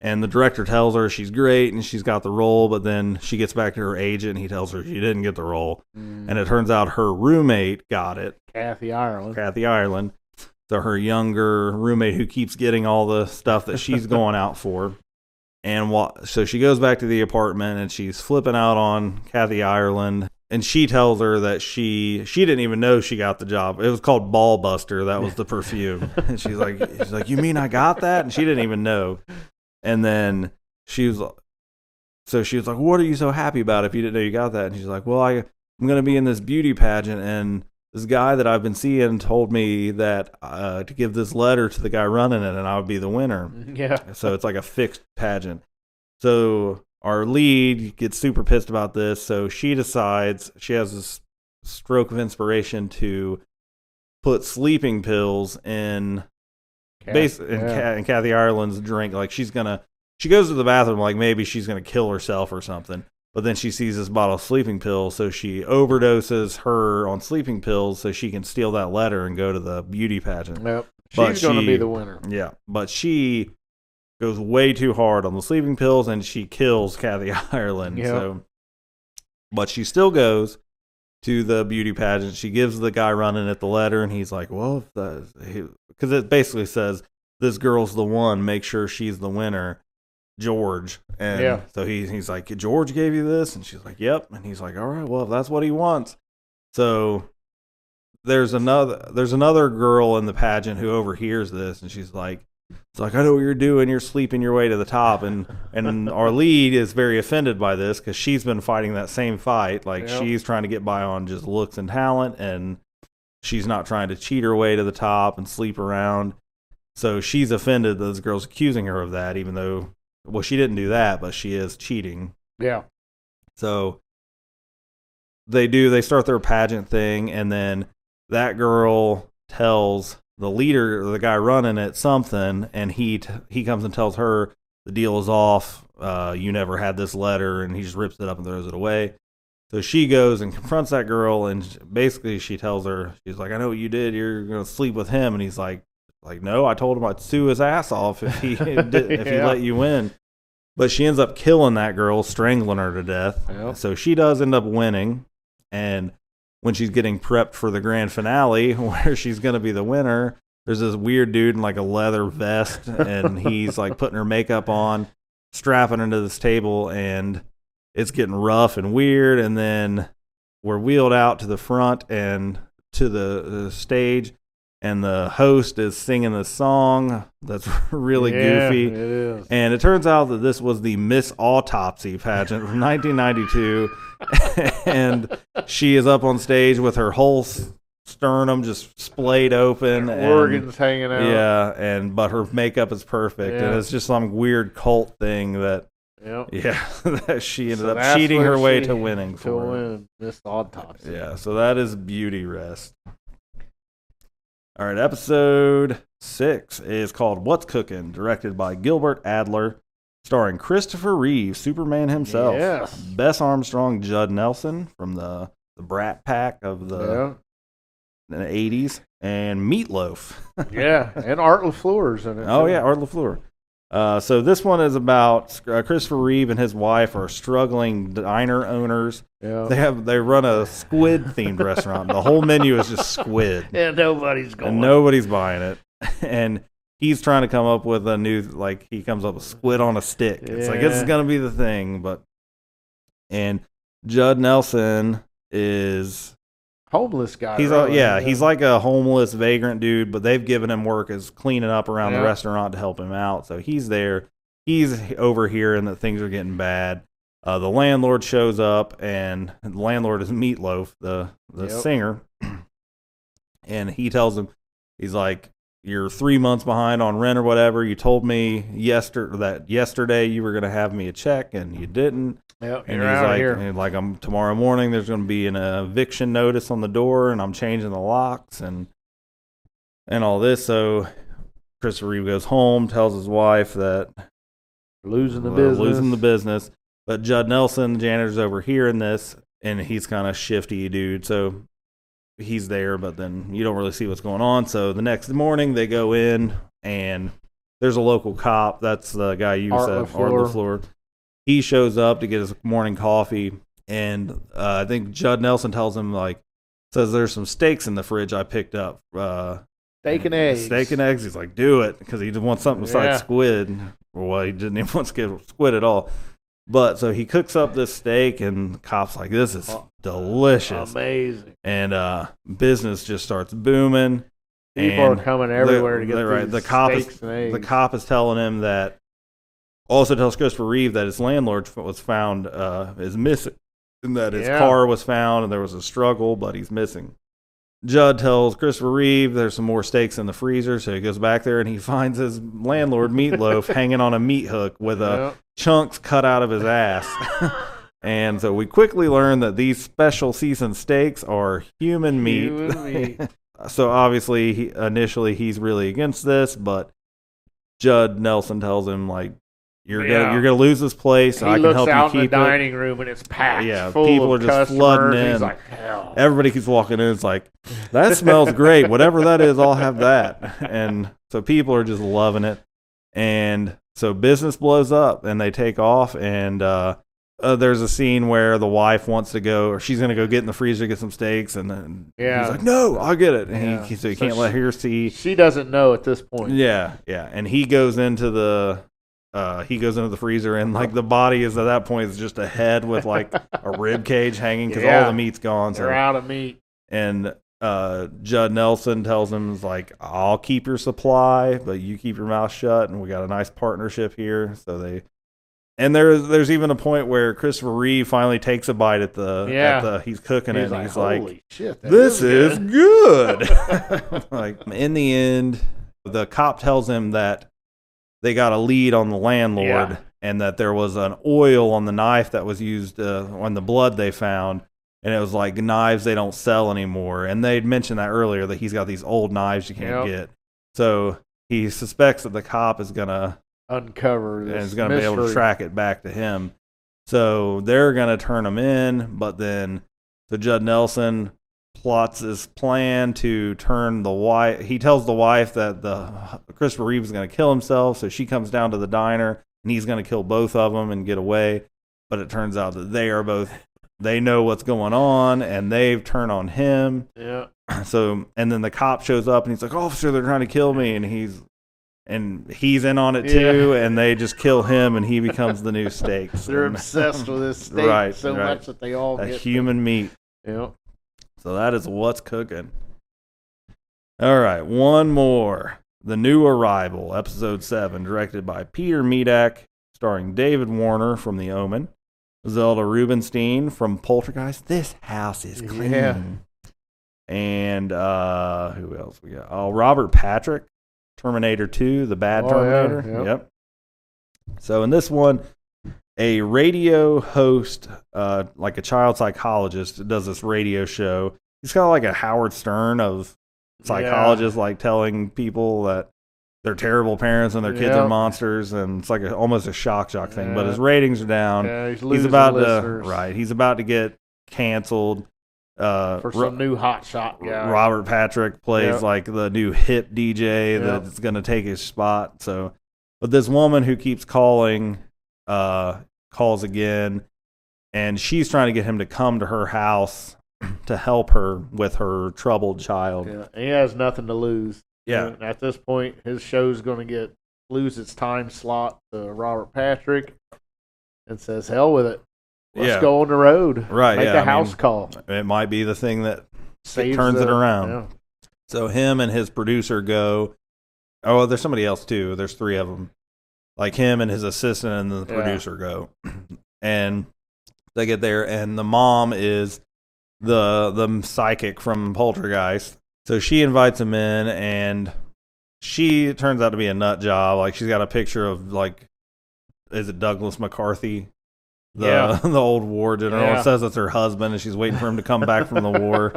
And the director tells her she's great and she's got the role, but then she gets back to her agent and he tells her she didn't get the role. And it turns out her roommate got it. Kathy Ireland. So her younger roommate who keeps getting all the stuff that she's going out for. And so she goes back to the apartment and she's flipping out on Kathy Ireland. And she tells her that she didn't even know she got the job. It was called Ball Buster. That was the perfume. And she's like, you mean I got that? And she didn't even know. And then she was like, what are you so happy about if you didn't know you got that? And she's like, well, I'm going to be in this beauty pageant. And this guy that I've been seeing told me that to give this letter to the guy running it and I would be the winner. Yeah. So it's like a fixed pageant. So our lead gets super pissed about this. So she decides, she has this stroke of inspiration to put sleeping pills in Kathy Ireland's drink. Like she goes to the bathroom like maybe she's going to kill herself or something. But then she sees this bottle of sleeping pills, so she overdoses her on sleeping pills so she can steal that letter and go to the beauty pageant. Yep. She's going to be the winner. Yeah, but she goes way too hard on the sleeping pills and she kills Kathy Ireland. Yep. So, but she still goes to the beauty pageant. She gives the guy running it the letter, and he's like, well, because it basically says, this girl's the one, make sure she's the winner, George. And so he's like, George gave you this? And she's like, yep. And he's like, all right, well, if that's what he wants. So there's another girl in the pageant who overhears this, and she's like, it's like, I know what you're doing. You're sleeping your way to the top. And our lead is very offended by this because she's been fighting that same fight. Like, she's trying to get by on just looks and talent, and she's not trying to cheat her way to the top and sleep around. So she's offended that this girl's accusing her of that, even though, well, she didn't do that, but she is cheating. Yeah. So they start their pageant thing, and then that girl tells the leader, the guy running it, something, and he comes and tells her the deal is off. You never had this letter, and he just rips it up and throws it away. So she goes and confronts that girl, and basically she tells her, she's like, I know what you did. You're going to sleep with him. And he's like, no, I told him I'd sue his ass off if he he let you win. But she ends up killing that girl, strangling her to death. Yep. So she does end up winning. And when she's getting prepped for the grand finale, where she's going to be the winner, there's this weird dude in like a leather vest, and he's like putting her makeup on, strapping her to this table, and it's getting rough and weird. And then we're wheeled out to the front and to the stage, and the host is singing this song that's really goofy. It is. And it turns out that this was the Miss Autopsy pageant from 1992. And she is up on stage with her whole sternum just splayed open. Organs hanging out. Yeah, but her makeup is perfect. Yeah. And it's just some weird cult thing that, that she ended up cheating her way to winning for. To win Miss Autopsy. Yeah, so that is Beauty Rest. All right, episode 6 is called What's Cooking, directed by Gilbert Adler, starring Christopher Reeve, Superman himself, Yes. Bess Armstrong, Judd Nelson from the Brat Pack of the 80s, and Meatloaf. Yeah, and Art LaFleur's in it. Oh, too. yeah, Art LaFleur. So this one is about Christopher Reeve and his wife are struggling diner owners. Yeah. They run a squid themed restaurant. The whole menu is just squid. And nobody's going. And nobody's buying it. And he's trying to come up with a new, like, he comes up with squid on a stick. It's like, this is going to be the thing. And Judd Nelson is homeless guy. He's like a homeless vagrant dude, but they've given him work as cleaning up around the restaurant to help him out. So he's there. He's overhearing that things are getting bad. The landlord shows up, and the landlord is Meatloaf, the singer. And he tells him, he's like, you're 3 months behind on rent or whatever. You told me yesterday you were going to have me a check, and you didn't. Yep, and you're out of here. And like, tomorrow morning there's going to be an eviction notice on the door, and I'm changing the locks and all this. So Christopher Reeve goes home, tells his wife that losing the business. But Judd Nelson, the janitor's overhearing this, and he's kind of shifty dude. So he's there, but then you don't really see what's going on. So the next morning they go in, and there's a local cop. That's the guy you said, Art LaFleur. He shows up to get his morning coffee, and I think Judd Nelson tells him, says there's some steaks in the fridge I picked up. Steak and eggs. Steak and eggs. He's like, do it, because he wants something besides squid. Well, he didn't even want squid at all. But so he cooks up this steak, and the cop's like, this is delicious. Amazing. And business just starts booming. People are coming everywhere to get these steaks and eggs. The cop is telling him that, also tells Christopher Reeve that his landlord was found is missing, and that his car was found, and there was a struggle, but he's missing. Judd tells Christopher Reeve there's some more steaks in the freezer, so he goes back there and he finds his landlord Meatloaf hanging on a meat hook with chunks cut out of his ass. And so we quickly learn that these special seasoned steaks are human meat. So obviously, initially he's really against this, but Judd Nelson tells him, you're gonna lose this place. I can help you keep it. He looks out in the dining room and it's packed. Yeah, full people of are just flooding in. He's like, hell. Everybody keeps walking in. It's like, that smells great. Whatever that is, I'll have that. And so people are just loving it. And so business blows up, and they take off. And there's a scene where the wife wants to go, or she's gonna go get in the freezer to get some steaks, and then he's like, "No, I'll get it." And he can't let her see. She doesn't know at this point. Yeah. And he goes into the freezer, and the body is at that point is just a head with a rib cage hanging, because all the meat's gone. They're out of meat. And Judd Nelson tells him, I'll keep your supply, but you keep your mouth shut, and we got a nice partnership here. So there's even a point where Christopher Reeve finally takes a bite at he's cooking it, and he's like, holy shit, this is good. In the end, the cop tells him that they got a lead on the landlord, and that there was an oil on the knife that was used on the blood they found, and it was knives they don't sell anymore. And they'd mentioned that earlier, that he's got these old knives you can't get. So he suspects that the cop is going to uncover this, and is going to be able to track it back to him. So they're going to turn him in, but then Judd Nelson plots his plan to turn the wife. He tells the wife that Christopher Reeve is going to kill himself, so she comes down to the diner, and he's going to kill both of them and get away. But it turns out that they know what's going on, and they've turned on him. Yeah. So, and then the cop shows up, and he's like, "Officer, they're trying to kill me," and he's in on it too, and they just kill him, and he becomes the new steaks. They're obsessed with this steak so much that they all get human meat. Yeah. So that is what's cooking. All right, one more. The New Arrival, Episode 7, directed by Peter Medak, starring David Warner from The Omen, Zelda Rubinstein from Poltergeist. This house is clean. Yeah. And who else we got? Oh, Robert Patrick, Terminator 2, the bad Terminator. Yeah. Yep. So in this one, a radio host, like a child psychologist, does this radio show. He's kind of like a Howard Stern of psychologists, telling people that they're terrible parents and their kids are monsters, and it's almost a shock thing. But his ratings are down. Yeah, he's about to get canceled. For some new hotshot guy. Robert Patrick plays the new hip DJ that's going to take his spot. So, but this woman who keeps calling, calls again, and she's trying to get him to come to her house to help her with her troubled child. Yeah, he has nothing to lose. Yeah. And at this point, his show's going to lose its time slot to Robert Patrick, and says, "Hell with it. Let's go on the road. Right. Make a house call. It might be the thing that turns it around." Yeah. So him and his producer go. Oh, there's somebody else too. There's 3 of them. Him and his assistant and the producer go, and they get there, and the mom is the psychic from Poltergeist. So she invites him in, and she turns out to be a nut job. Like, she's got a picture of, like, is it Douglas McCarthy? The old war general. Yeah. It says it's her husband, and she's waiting for him to come back from the war.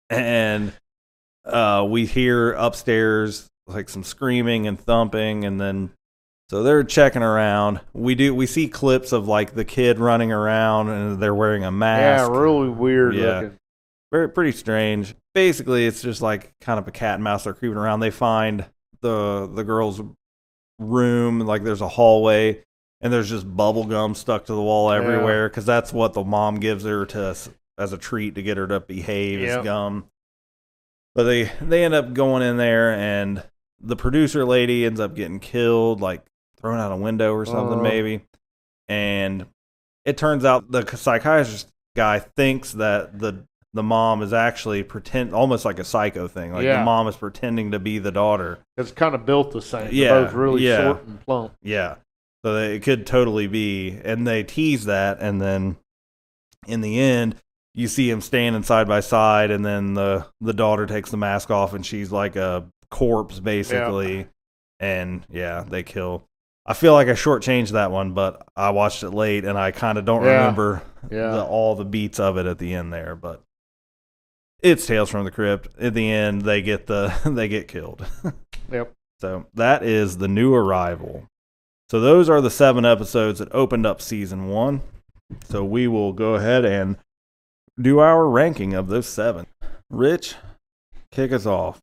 And we hear upstairs like some screaming and thumping, and then so they're checking around. We see clips of like the kid running around, and they're wearing a mask. Yeah, really weird looking. Pretty strange. Basically, it's just like kind of a cat and mouse. They're creeping around. They find the girl's room. Like, there's a hallway, and there's just bubble gum stuck to the wall everywhere, because that's what the mom gives her as a treat to get her to behave, is gum. But they end up going in there, and the producer lady ends up getting killed, like thrown out a window or something, maybe. And it turns out the psychiatrist guy thinks that the mom is actually almost like a psycho thing. Like, the mom is pretending to be the daughter. It's kind of built the same. They're both really short and plump. Yeah. So it could totally be. And they tease that, and then in the end, you see him standing side by side, and then the daughter takes the mask off, and she's like a corpse, basically. And, they kill. I feel like I shortchanged that one, but I watched it late, and I kind of don't remember all the beats of it at the end there. But it's Tales from the Crypt. At the end, they get killed. Yep. So that is The New Arrival. So those are the 7 episodes that opened up season 1. So we will go ahead and do our ranking of those 7. Rich, kick us off.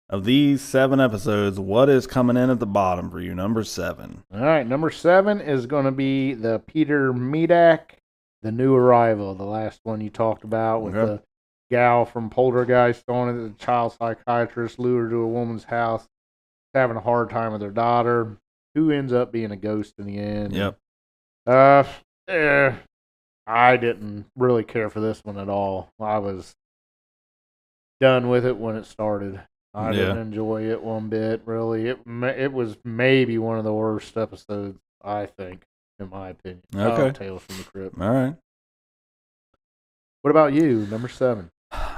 Of these 7 episodes, what is coming in at the bottom for you? Number 7. All right, number 7 is going to be the Peter Medak, The New Arrival, the last one you talked about with the gal from Poltergeist on it. The child psychiatrist lured to a woman's house, having a hard time with her daughter, who ends up being a ghost in the end. Yep. I didn't really care for this one at all. I was done with it when it started. I didn't enjoy it one bit, really. It was maybe one of the worst episodes, I think, in my opinion. Okay. Tales from the Crypt. All right. What about you, number 7?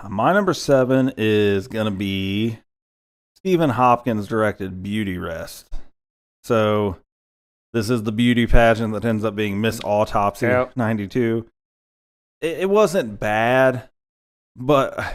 My number 7 is going to be Stephen Hopkins directed Beauty Rest. So this is the beauty pageant that ends up being Miss Autopsy 92. It wasn't bad, but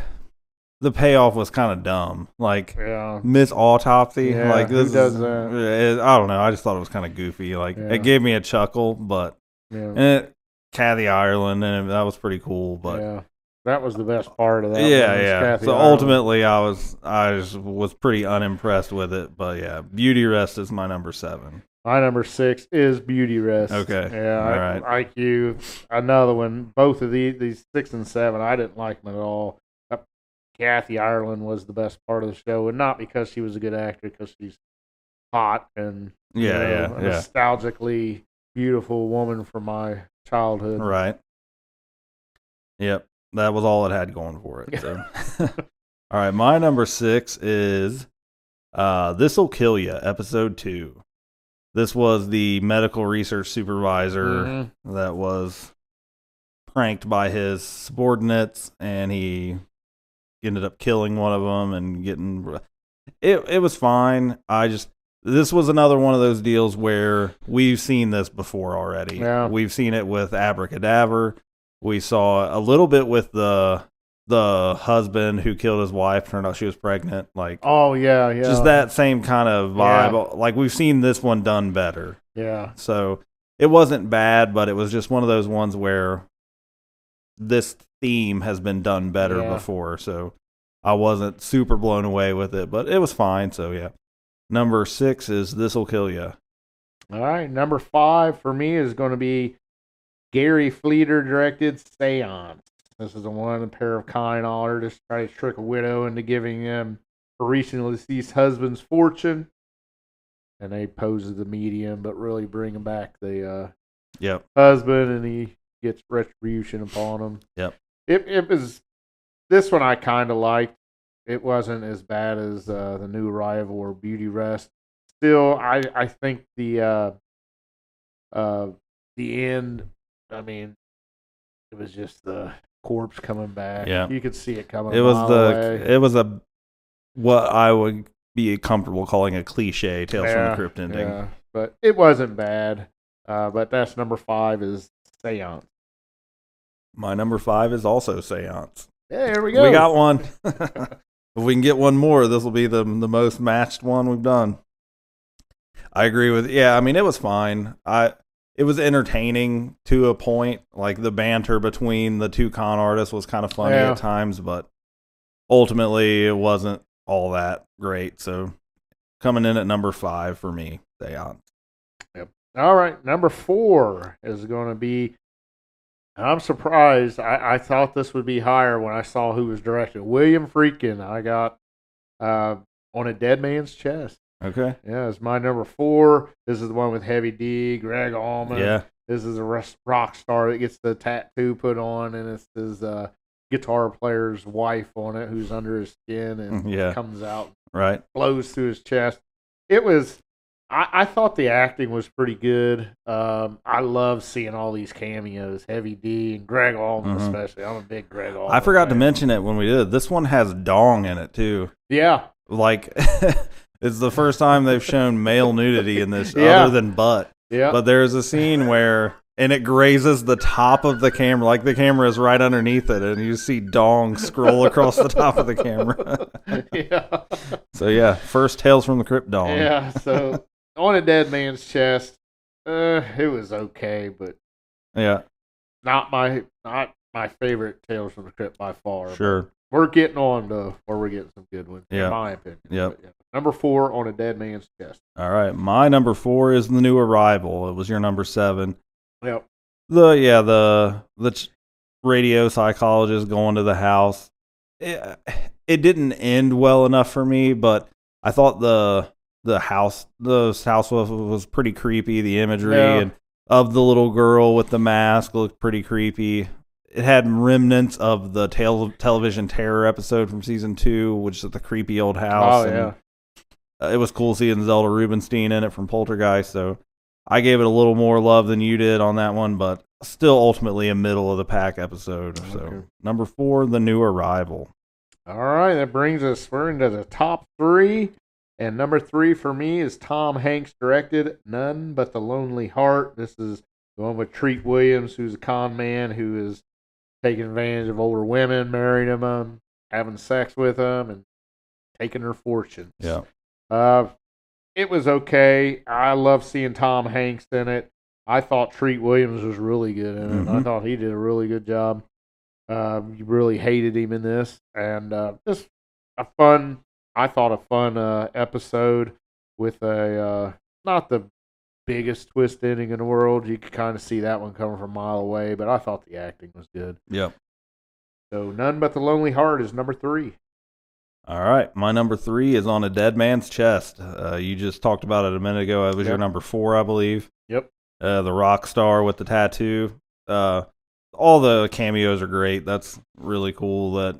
the payoff was kind of dumb. Like, Miss Autopsy. Like, this who does that? I don't know. I just thought it was kind of goofy. Like, it gave me a chuckle, but Kathy Ireland, and that was pretty cool. But that was the best part of that. So Ireland. ultimately, I was pretty unimpressed with it. But Beauty Rest is my number 7. My number 6 is Beauty Rest. Okay. Yeah, all right. Like you, another one. Both of these 6 and 7, I didn't like them at all. Kathy Ireland was the best part of the show, and not because she was a good actor, because she's hot and a nostalgically beautiful woman from my childhood. Right. Yep. That was all it had going for it. So. All right. My number 6 is This'll Kill Ya, episode 2. This was the medical research supervisor that was pranked by his subordinates, and he ended up killing one of them and getting it was fine. This was another one of those deals where we've seen this before already. We've seen it with Abracadaver. We saw a little bit with the husband who killed his wife, turned out she was pregnant. Like, just that same kind of vibe. Like, we've seen this one done better. So it wasn't bad, but it was just one of those ones where this theme has been done better before, so I wasn't super blown away with it, but it was fine. So number 6 is This'll Kill Ya. All right, number 5 for me is going to be Gary Fleeter directed Seance. This is the one, a pair of kind artists try to trick a widow into giving him her recently deceased husband's fortune, and they pose as the medium, but really bring him back the husband, and he gets retribution upon him. It was, this one I kind of liked. It wasn't as bad as The New Arrival or Beauty Rest. Still, I think the end, I mean, it was just the corpse coming back. You could see it coming. It was what I would be comfortable calling a cliche Tales from the Crypt ending. Yeah, but it wasn't bad. But that's number 5 is Seance. My number 5 is also Seance. Yeah, here we go. We got one. If we can get one more, this will be the most matched one we've done. I agree with. Yeah, I mean, it was fine. It was entertaining to a point. Like the banter between the two con artists was kind of funny at times, but ultimately it wasn't all that great. So coming in at number 5 for me, Seance. Yep. All right, number 4 is going to be. I'm surprised. I thought this would be higher when I saw who was directing. William Friedkin. I got On a Dead Man's Chest. Okay. Yeah, it's my number 4. This is the one with Heavy D, Greg Allman. Yeah. This is a rock star that gets the tattoo put on, and it's his guitar player's wife on it who's under his skin and comes out, flows through his chest. It was. I thought the acting was pretty good. I love seeing all these cameos, Heavy D and Greg Allman especially. I'm a big Greg Allman I forgot to fan. mention it when we did it. This one has dong in it too. Yeah. Like, it's the first time they've shown male nudity in this other than butt. Yeah. But there's a scene where, and it grazes the top of the camera, like the camera is right underneath it, and you see dong scroll across the top of the camera. Yeah. So, yeah, first Tales from the Crypt dong. Yeah, so On a Dead Man's Chest, it was okay, but not my favorite Tales from the Crypt by far. Sure. We're getting on to where we're getting some good ones, in my opinion. Yep. But, Number 4, On a Dead Man's Chest. All right, my number 4 is The New Arrival. It was your number 7. Yep. The radio psychologist going to the house. It didn't end well enough for me, but I thought the house was pretty creepy. The imagery and of the little girl with the mask looked pretty creepy. It had remnants of the television terror episode from season 2, which is the creepy old house. Oh, yeah. It was cool seeing Zelda Rubinstein in it from Poltergeist, so I gave it a little more love than you did on that one, but still ultimately a middle of the pack episode. Okay. So number 4, The New Arrival. All right, that brings us into the top 3. And number 3 for me is Tom Hanks directed None But the Lonely Heart. This is the one with Treat Williams, who's a con man who is taking advantage of older women, marrying them, having sex with them, and taking their fortunes. Yeah. It was okay. I love seeing Tom Hanks in it. I thought Treat Williams was really good in it. I thought he did a really good job. You really hated him in this. And just a fun episode with a not the biggest twist ending in the world. You could kind of see that one coming from a mile away, but I thought the acting was good. Yep. So None But the Lonely Heart is number 3. All right. My number 3 is On a Dead Man's Chest. You just talked about it a minute ago. It was your number 4, I believe. Yep. The rock star with the tattoo. All the cameos are great. That's really cool that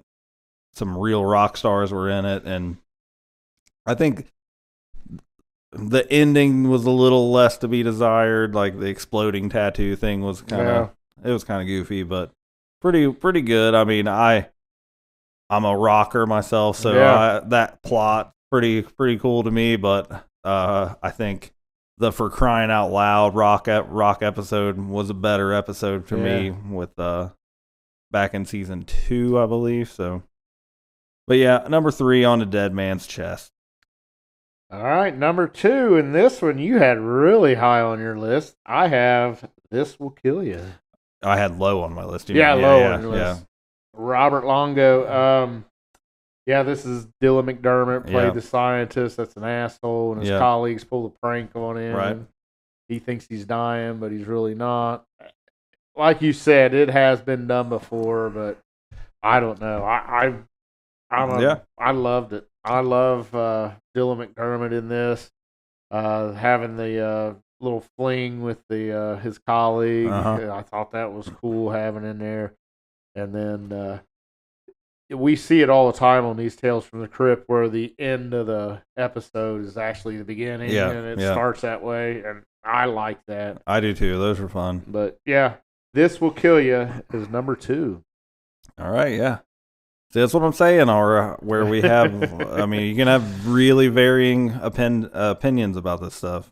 some real rock stars were in it. And I think the ending was a little less to be desired. Like the exploding tattoo thing was kind of, it was kind of goofy, but pretty good. I mean, I'm a rocker myself, so that plot pretty cool to me. But I think the For Crying Out Loud rock episode was a better episode for me with back in season 2, I believe. So, but yeah, number 3 On a Dead Man's Chest. All right, number 2, and this one you had really high on your list. I have This Will Kill You. I had low on my list. Low on your list. Robert Longo. This is Dylan McDermott played the scientist that's an asshole, and his colleagues pull the prank on him. Right. And he thinks he's dying, but he's really not. Like you said, it has been done before, but I don't know. I loved it. I love Dylan McDermott in this, having the little fling with his colleague. I thought that was cool having in there. And then we see it all the time on these Tales from the Crypt where the end of the episode is actually the beginning, and it starts that way, and I like that. I do too. Those were fun. But, This Will Kill You is number 2. All right, yeah. See, that's what I'm saying. Or where we have, I mean, you can have really varying opinions about this stuff.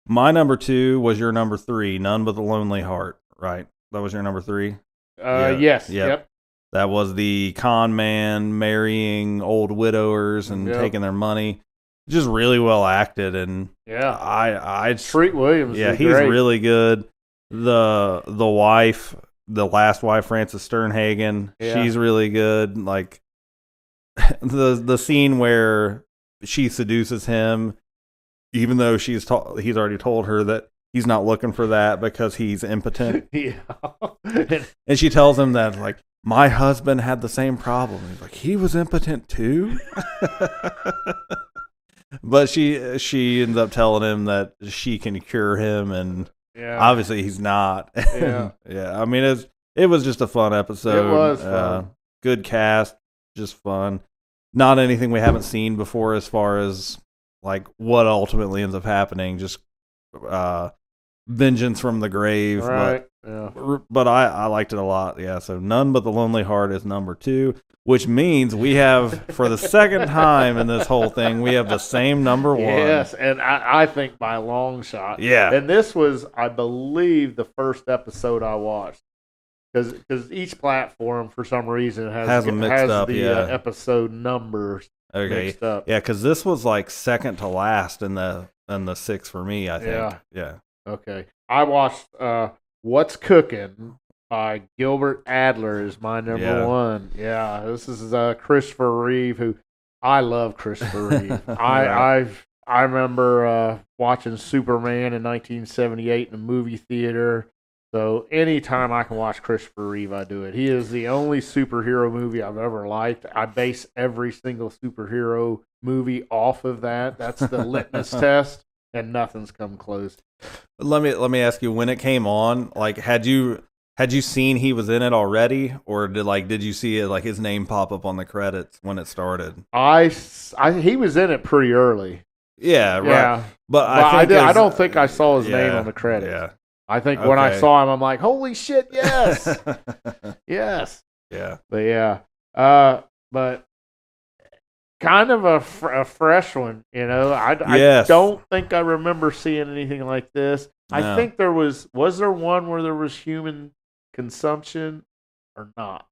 My number 2 was your number 3, None But the Lonely Heart. Right, that was your number 3. Yes. Yep. That was the con man marrying old widowers and taking their money. Just really well acted, and I Treat Williams. Yeah, he's great. really good. The wife, the last wife, Frances Sternhagen, she's really good. Like the scene where she seduces him, even though he's already told her that he's not looking for that because he's impotent. And she tells him that, like, my husband had the same problem. He's like, he was impotent too? But she ends up telling him that she can cure him, and obviously he's not. Yeah. I mean, it was just a fun episode. It was fun. Good cast, just fun. Not anything we haven't seen before as far as like what ultimately ends up happening. Just vengeance from the grave. Right. But I liked it a lot. Yeah. So None But the Lonely Heart is number 2, which means we have, for the second time in this whole thing, we have the same number 1. Yes, and I think by a long shot. Yeah. And this was, I believe, the first episode I watched. Because each platform, for some reason, has them mixed up, episode numbers mixed up. Yeah, because this was like second to last in the 6 for me, I think. Yeah. Okay. I watched What's Cooking by Gilbert Adler is my number 1. Yeah, this is Christopher Reeve, who I love Christopher Reeve. I remember watching Superman in 1978 in the movie theater. So anytime I can watch Christopher Reeve, I do it. He is the only superhero movie I've ever liked. I base every single superhero movie off of that. That's the litmus test, and nothing's come close. Let me ask you, when it came on, like, had you seen he was in it already, or did you see it, like, his name pop up on the credits when it started? He was in it pretty early. Yeah, right. Yeah. But I don't think I saw his name on the credits. Yeah. I think when I saw him, I'm like, holy shit, yes. Yes. Yeah. But kind of a fresh one, you know. I don't think I remember seeing anything like this. No. I think there was there one where there was human consumption or not?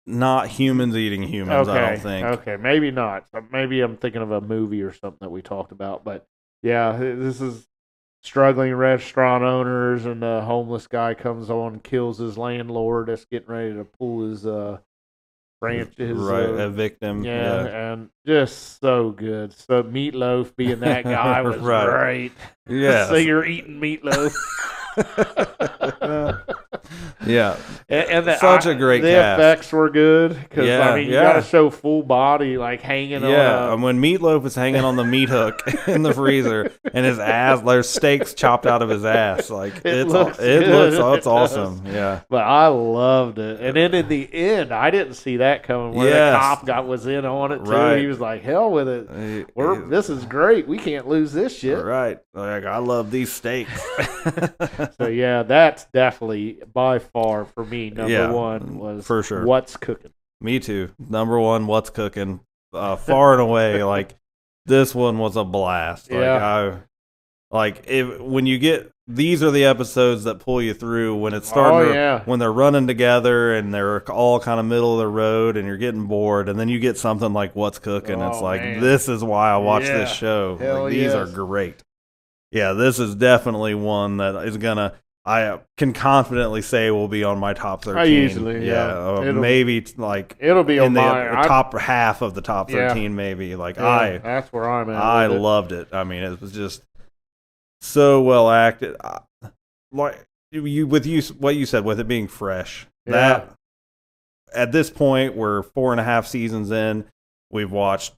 Not humans eating humans, okay. I don't think. Okay, maybe not. Maybe I'm thinking of a movie or something that we talked about. But yeah, this is struggling restaurant owners, and the homeless guy comes on and kills his landlord that's getting ready to pull his branches. Right, evict him. Yeah, and just so good. So Meatloaf being that guy was great. Yeah. So you're eating meatloaf. Yeah, and such a great the cast. effects were good because you got to show full body, like hanging on. Yeah, and when Meatloaf is hanging on the meat hook in the freezer, and his ass, there's steaks chopped out of his ass. Like it's awesome. Yeah, but I loved it. And then in the end, I didn't see that coming. Where the cop was in on it too. Right. He was like, "Hell with it. This is great. We can't lose this shit." Right. Like, I love these steaks. So yeah, that's definitely by far for me number 1 was for sure. What's Cooking. Me too. Number 1, What's Cooking. Far and away, like, this one was a blast. When you get, these are the episodes that pull you through when it's starting when they're running together and they're all kind of middle of the road and you're getting bored, and then you get something like What's Cooking. It's like, man, this is why I watch this show. Like, these are great. Yeah, this is definitely one that is I can confidently say will be on my top 13. Easily, maybe like it'll be on the my top half of the top 13, maybe. Like that's where I'm at. I loved it. I mean, it was just so well acted. Like what you said with it being fresh. Yeah. That at this point, we're 4.5 seasons in. We've watched,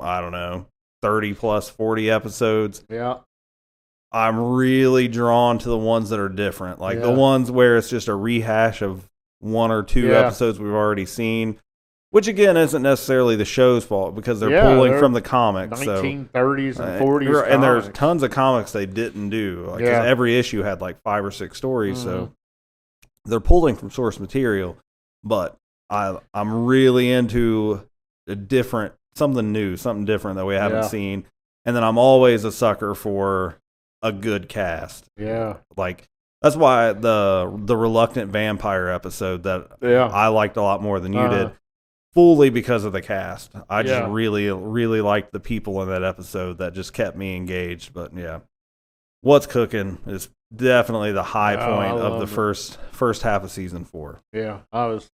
I don't know, 30 plus 40 episodes. Yeah. I'm really drawn to the ones that are different, like the ones where it's just a rehash of 1 or 2 episodes we've already seen, which again isn't necessarily the show's fault because they're pulling from the comics. 1930s and 40s, and there's tons of comics they didn't do. Like, 'cause every issue had like 5 or 6 stories, so they're pulling from source material. But I'm really into something new, something different that we haven't seen. And then I'm always a sucker for a good cast. Yeah. Like, that's why the Reluctant Vampire episode that I liked a lot more than you did, fully because of the cast. I just really, really liked the people in that episode that just kept me engaged. But yeah, What's Cooking is definitely the high point of the first half of season 4. Yeah, I was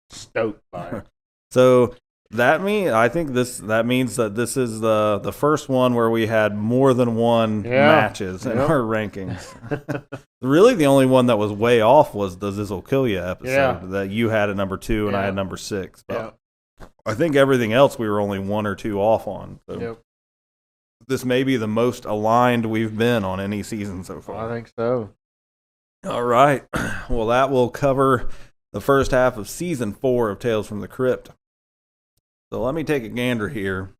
stoked by it. So that means that this is the first one where we had more than one matches in our rankings. Really, the only one that was way off was the This'll Kill Ya episode that you had at number 2 and I had number 6. But I think everything else we were only 1 or 2 off on. So this may be the most aligned we've been on any season so far. I think so. All right. Well, that will cover the first half of season 4 of Tales from the Crypt. So let me take a gander here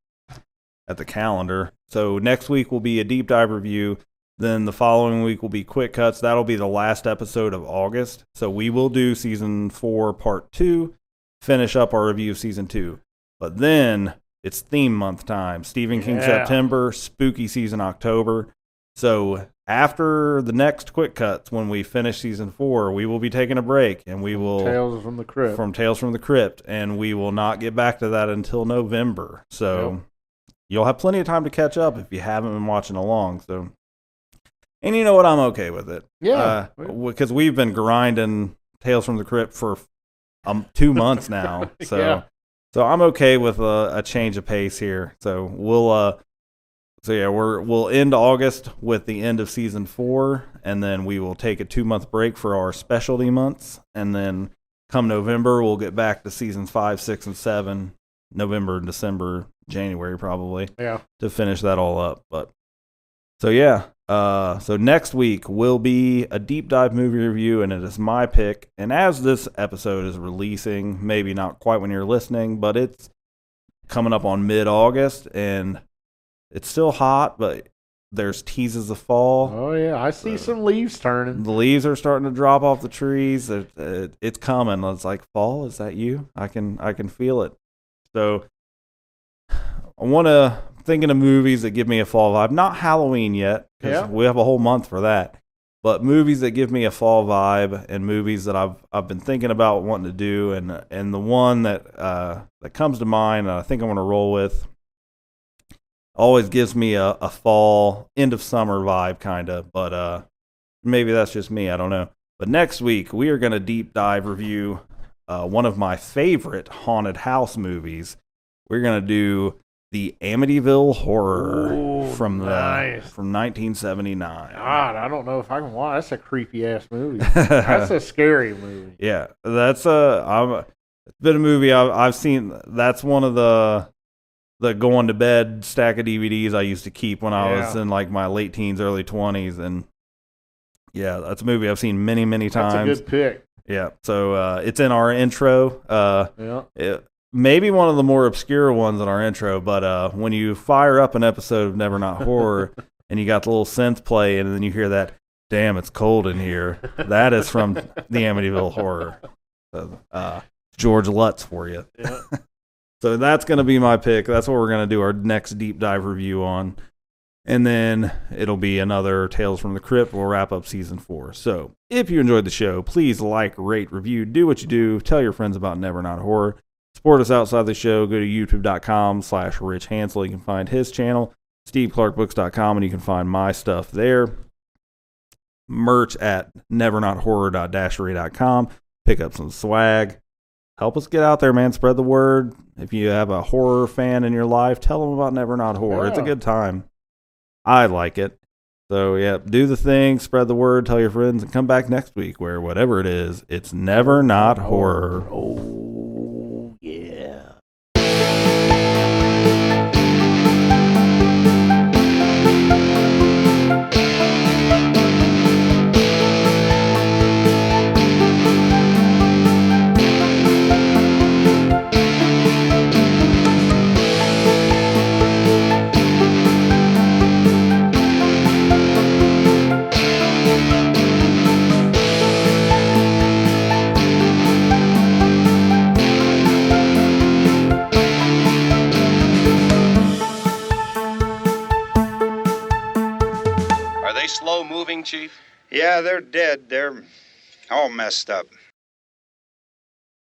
at the calendar. So next week will be a deep dive review. Then the following week will be quick cuts. That'll be the last episode of August. So we will do season 4 part 2, finish up our review of season 2. But then it's theme month time. Stephen King September, spooky season October. So after the next quick cuts, when we finish season 4, we will be taking a break, and we will Tales from the Crypt, and we will not get back to that until November. So you'll have plenty of time to catch up if you haven't been watching along. So, and you know what? I'm okay with it. Yeah, because we've been grinding Tales from the Crypt for 2 months now. So, so I'm okay with a change of pace here. So we'll we'll end August with the end of season 4, and then we will take a 2-month break for our specialty months, and then come November we'll get back to seasons 5, 6, and 7. November, December, January probably. To finish that all up. But so next week will be a deep dive movie review, and it is my pick. And as this episode is releasing, maybe not quite when you're listening, but it's coming up on mid-August, and it's still hot, but there's teases of fall. Oh, yeah. I see some leaves turning. The leaves are starting to drop off the trees. It's coming. It's like, fall, is that you? I can feel it. So thinking of movies that give me a fall vibe. Not Halloween yet, because we have a whole month for that. But movies that give me a fall vibe, and movies that I've been thinking about wanting to do, and the one that comes to mind, and I think I'm going to roll with, always gives me a fall, end of summer vibe, kind of. But maybe that's just me. I don't know. But next week, we are going to deep dive review one of my favorite haunted house movies. We're going to do the Amityville Horror from 1979. God, I don't know if I can watch. That's a creepy ass movie. That's a scary movie. Yeah, it's been a movie I've seen. That's one of the going to bed stack of DVDs I used to keep when I was in like my late teens, early 20s, and that's a movie I've seen many, many times. That's a good pick. Yeah, so it's in our intro. Maybe one of the more obscure ones in our intro, but when you fire up an episode of Never Not Horror and you got the little synth play, and then you hear that, damn, it's cold in here, that is from the Amityville Horror. So, George Lutz for you. Yeah. So that's going to be my pick. That's what we're going to do our next deep dive review on. And then it'll be another Tales from the Crypt. We'll wrap up season 4. So if you enjoyed the show, please like, rate, review, do what you do. Tell your friends about Never Not Horror. Support us outside the show. Go to youtube.com/Rich Hansel. You can find his channel, steveclarkbooks.com, and you can find my stuff there. Merch at nevernothorror.dashery.com. Pick up some swag. Help us get out there, man. Spread the word. If you have a horror fan in your life, tell them about Never Not Horror. Yeah. It's a good time. I like it. So, do the thing, spread the word, tell your friends, and come back next week where whatever it is, it's never not horror. Oh, yeah. Yeah, they're dead. They're all messed up.